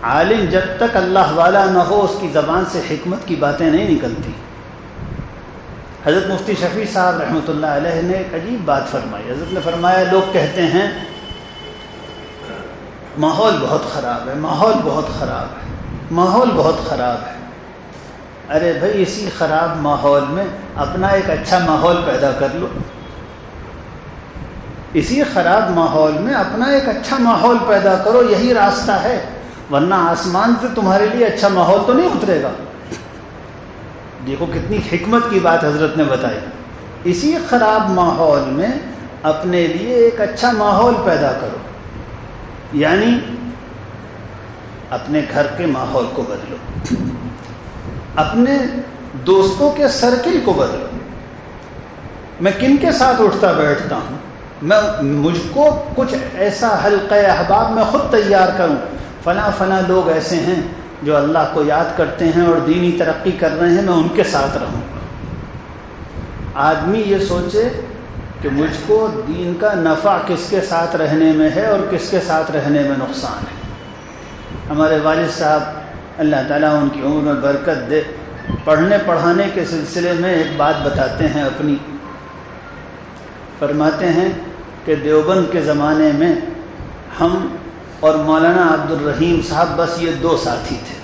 S1: عالم جب تک اللہ والا نہ ہو اس کی زبان سے حکمت کی باتیں نہیں نکلتی. حضرت مفتی شفیع صاحب رحمۃ اللہ علیہ نے ایک عجیب بات فرمائی. حضرت نے فرمایا لوگ کہتے ہیں ماحول بہت خراب ہے، ماحول بہت خراب ہے، ماحول بہت خراب ہے. ارے بھائی اسی خراب ماحول میں اپنا ایک اچھا ماحول پیدا کر لو. اسی خراب ماحول میں اپنا ایک اچھا ماحول پیدا کرو، یہی راستہ ہے. ورنہ آسمان سے تمہارے لیے اچھا ماحول تو نہیں اترے گا. دیکھو کتنی حکمت کی بات حضرت نے بتائی. اسی خراب ماحول میں اپنے لیے ایک اچھا ماحول پیدا کرو، یعنی اپنے گھر کے ماحول کو بدلو، اپنے دوستوں کے سرکل کو بدلو. میں کن کے ساتھ اٹھتا بیٹھتا ہوں، مجھ کو کچھ ایسا حلقہ احباب میں خود تیار کروں. فلاں فلاں لوگ ایسے ہیں جو اللہ کو یاد کرتے ہیں اور دینی ترقی کر رہے ہیں، میں ان کے ساتھ رہوں. آدمی یہ سوچے کہ مجھ کو دین کا نفع کس کے ساتھ رہنے میں ہے اور کس کے ساتھ رہنے میں نقصان ہے. ہمارے والد صاحب اللہ تعالیٰ ان کی عمر میں برکت دے، پڑھنے پڑھانے کے سلسلے میں ایک بات بتاتے ہیں اپنی. فرماتے ہیں کہ دیوبند کے زمانے میں ہم اور مولانا عبد الرحیم صاحب بس یہ دو ساتھی تھے.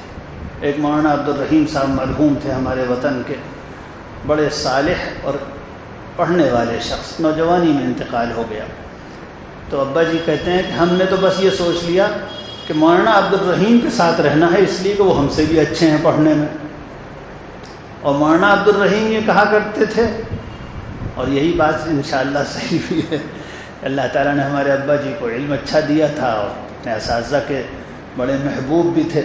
S1: ایک مولانا عبد الرحیم صاحب مرحوم تھے ہمارے وطن کے، بڑے صالح اور پڑھنے والے شخص، نوجوانی میں انتقال ہو گیا. تو ابا جی کہتے ہیں کہ ہم نے تو بس یہ سوچ لیا کہ مولانا عبد الرحیم کے ساتھ رہنا ہے، اس لیے کہ وہ ہم سے بھی اچھے ہیں پڑھنے میں. اور مولانا عبد الرحیم یہ کہا کرتے تھے، اور یہی بات انشاءاللہ صحیح بھی ہے، اللہ تعالیٰ نے ہمارے ابا جی کو علم اچھا دیا تھا اور اپنے اساتذہ کے بڑے محبوب بھی تھے.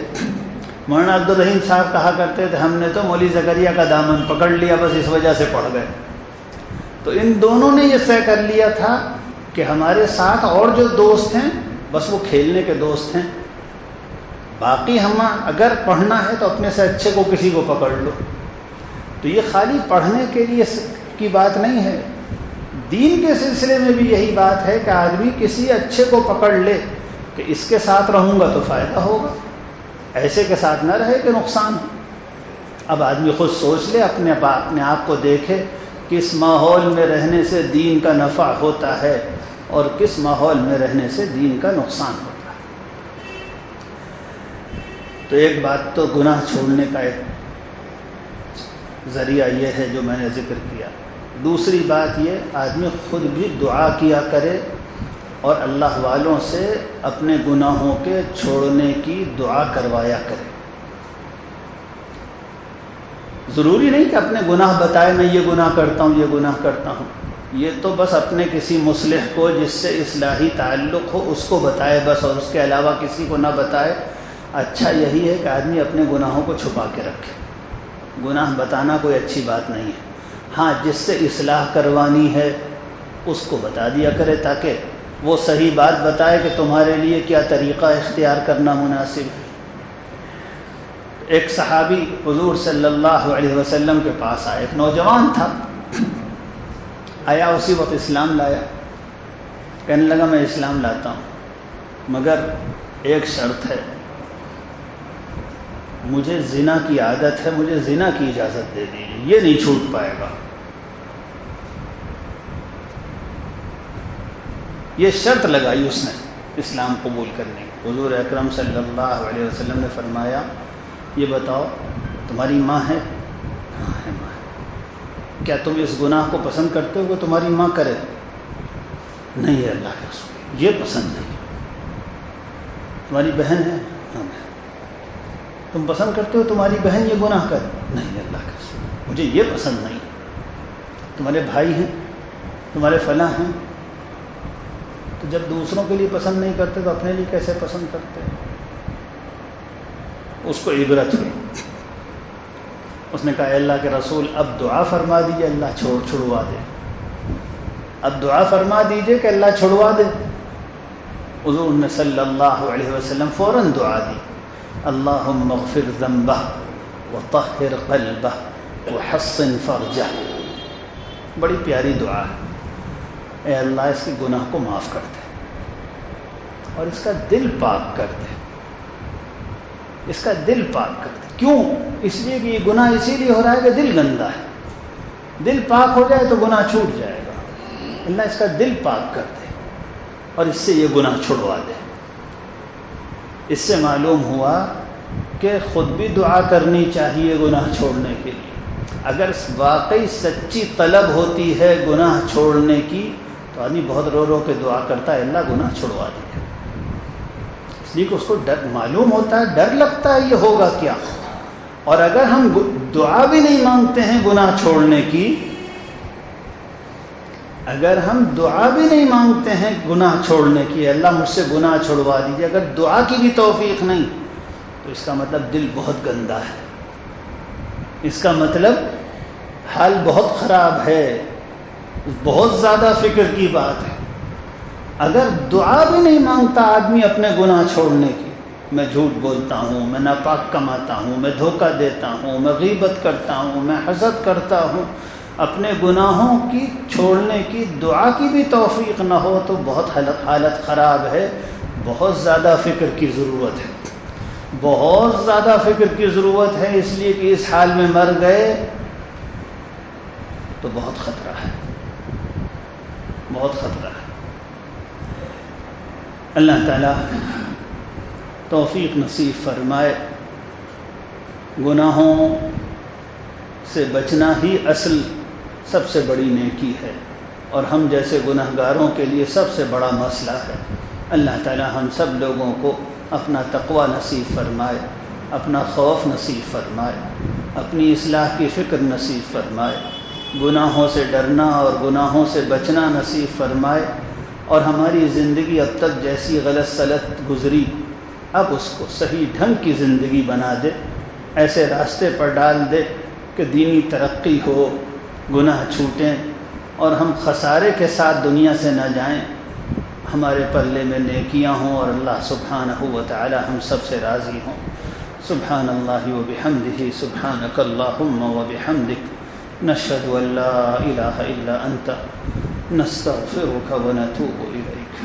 S1: مولانا عبد الرحیم صاحب کہا کرتے تھے ہم نے تو مولوی زکریا کا دامن پکڑ لیا، بس اس وجہ سے پڑھ گئے. تو ان دونوں نے یہ طے کر لیا تھا کہ ہمارے ساتھ اور جو دوست ہیں بس وہ کھیلنے کے دوست ہیں، باقی ہم اگر پڑھنا ہے تو اپنے سے اچھے کو کسی کو پکڑ لو. تو یہ خالی پڑھنے کے لیے کی بات نہیں ہے، دین کے سلسلے میں بھی یہی بات ہے کہ آدمی کسی اچھے کو پکڑ لے کہ اس کے ساتھ رہوں گا تو فائدہ ہوگا، ایسے کے ساتھ نہ رہے کہ نقصان ہو. اب آدمی خود سوچ لے، اپنے آپ کو دیکھے کس ماحول میں رہنے سے دین کا نفع ہوتا ہے اور کس ماحول میں رہنے سے دین کا نقصان ہوتا ہے. تو ایک بات تو گناہ چھوڑنے کا ایک ذریعہ یہ ہے جو میں نے ذکر کیا. دوسری بات یہ آدمی خود بھی دعا کیا کرے اور اللہ والوں سے اپنے گناہوں کے چھوڑنے کی دعا کروایا کرے. ضروری نہیں کہ اپنے گناہ بتائے میں یہ گناہ کرتا ہوں، یہ گناہ کرتا ہوں. یہ تو بس اپنے کسی مصلح کو جس سے اصلاحی تعلق ہو اس کو بتائے بس، اور اس کے علاوہ کسی کو نہ بتائے. اچھا یہی ہے کہ آدمی اپنے گناہوں کو چھپا کے رکھے. گناہ بتانا کوئی اچھی بات نہیں ہے. ہاں جس سے اصلاح کروانی ہے اس کو بتا دیا کرے تاکہ وہ صحیح بات بتائے کہ تمہارے لیے کیا طریقہ اختیار کرنا مناسب ہے. ایک صحابی حضور صلی اللہ علیہ وسلم کے پاس آیا، ایک نوجوان تھا، آیا اسی وقت اسلام لایا. کہنے لگا میں اسلام لاتا ہوں مگر ایک شرط ہے، مجھے زنا کی عادت ہے، مجھے زنا کی اجازت دے دیجیے، یہ نہیں چھوٹ پائے گا. یہ شرط لگائی اس نے اسلام قبول کرنے کی. حضور اکرم صلی اللہ علیہ وسلم نے فرمایا یہ بتاؤ تمہاری ماں ہے؟ ہاں ہے ماں. کیا تم اس گناہ کو پسند کرتے ہو کہ تمہاری ماں کرے؟ نہیں ہے اللہ کے رسول، یہ پسند نہیں. تمہاری بہن ہے؟ ہاں بہن. تم پسند کرتے ہو تمہاری بہن یہ گناہ کرے؟ نہیں اللہ کے رسول، مجھے یہ پسند نہیں. تمہارے بھائی ہیں، تمہارے فلاں ہیں؟ تو جب دوسروں کے لیے پسند نہیں کرتے تو اپنے لیے کیسے پسند کرتے؟ اس کو عبرت ہوئی. اس نے کہا اے اللہ کے رسول اب دعا فرما دیجیے اللہ چھڑوا دے. اب دعا فرما دیجیے کہ اللہ چھڑوا دے. حضور نے صلی اللہ علیہ وسلم فوراً دعا دی, اللہم اغفر ذنبہ وطہر قلبہ وحصن فرجہ. بڑی پیاری دعا ہے. اے اللہ اس کے گناہ کو معاف کر دے اور اس کا دل پاک کر دے. اس کا دل پاک کر دے. کیوں؟ اس لیے کہ یہ گناہ اسی لیے ہو رہا ہے کہ دل گندا ہے. دل پاک ہو جائے تو گناہ چھوٹ جائے گا. اللہ اس کا دل پاک کر دے اور اس سے یہ گناہ چھڑوا دے. اس سے معلوم ہوا کہ خود بھی دعا کرنی چاہیے گناہ چھوڑنے کے لیے. اگر واقعی سچی طلب ہوتی ہے گناہ چھوڑنے کی تو آدمی بہت رو رو کے دعا کرتا ہے اللہ گناہ چھڑوا دے. اس لیے کہ اس کو ڈر معلوم ہوتا ہے, ڈر لگتا ہے یہ ہوگا کیا. اور اگر ہم دعا بھی نہیں مانگتے ہیں گناہ چھوڑنے کی, اگر ہم دعا بھی نہیں مانگتے ہیں گناہ چھوڑنے کی, اللہ مجھ سے گناہ چھڑوا دیجیے, اگر دعا کی بھی توفیق نہیں تو اس کا مطلب دل بہت گندا ہے. اس کا مطلب حال بہت خراب ہے, بہت زیادہ فکر کی بات ہے. اگر دعا بھی نہیں مانگتا آدمی اپنے گناہ چھوڑنے کی, میں جھوٹ بولتا ہوں, میں ناپاک کماتا ہوں, میں دھوکہ دیتا ہوں, میں غیبت کرتا ہوں, میں حسد کرتا ہوں, اپنے گناہوں کی چھوڑنے کی دعا کی بھی توفیق نہ ہو تو بہت حالت خراب ہے. بہت زیادہ فکر کی ضرورت ہے, بہت زیادہ فکر کی ضرورت ہے. اس لیے کہ اس حال میں مر گئے تو بہت خطرہ ہے, بہت خطرہ ہے. اللہ تعالیٰ توفیق نصیب فرمائے. گناہوں سے بچنا ہی اصل سب سے بڑی نیکی ہے اور ہم جیسے گنہگاروں کے لیے سب سے بڑا مسئلہ ہے. اللہ تعالیٰ ہم سب لوگوں کو اپنا تقوی نصیب فرمائے, اپنا خوف نصیب فرمائے, اپنی اصلاح کی فکر نصیب فرمائے, گناہوں سے ڈرنا اور گناہوں سے بچنا نصیب فرمائے, اور ہماری زندگی اب تک جیسی غلط سلط گزری اب اس کو صحیح ڈھنگ کی زندگی بنا دے, ایسے راستے پر ڈال دے کہ دینی ترقی ہو, گناہ چھوٹیں اور ہم خسارے کے ساتھ دنیا سے نہ جائیں. ہمارے پلے میں نیکیاں ہوں اور اللہ سبحانہ و تعالی ہم سب سے راضی ہوں. سبحان اللہ و بحمدہ, سبحانک اللہم و بحمدک, نشہد ان لا الہ الا انت, نستغفرک و نتوب الیک.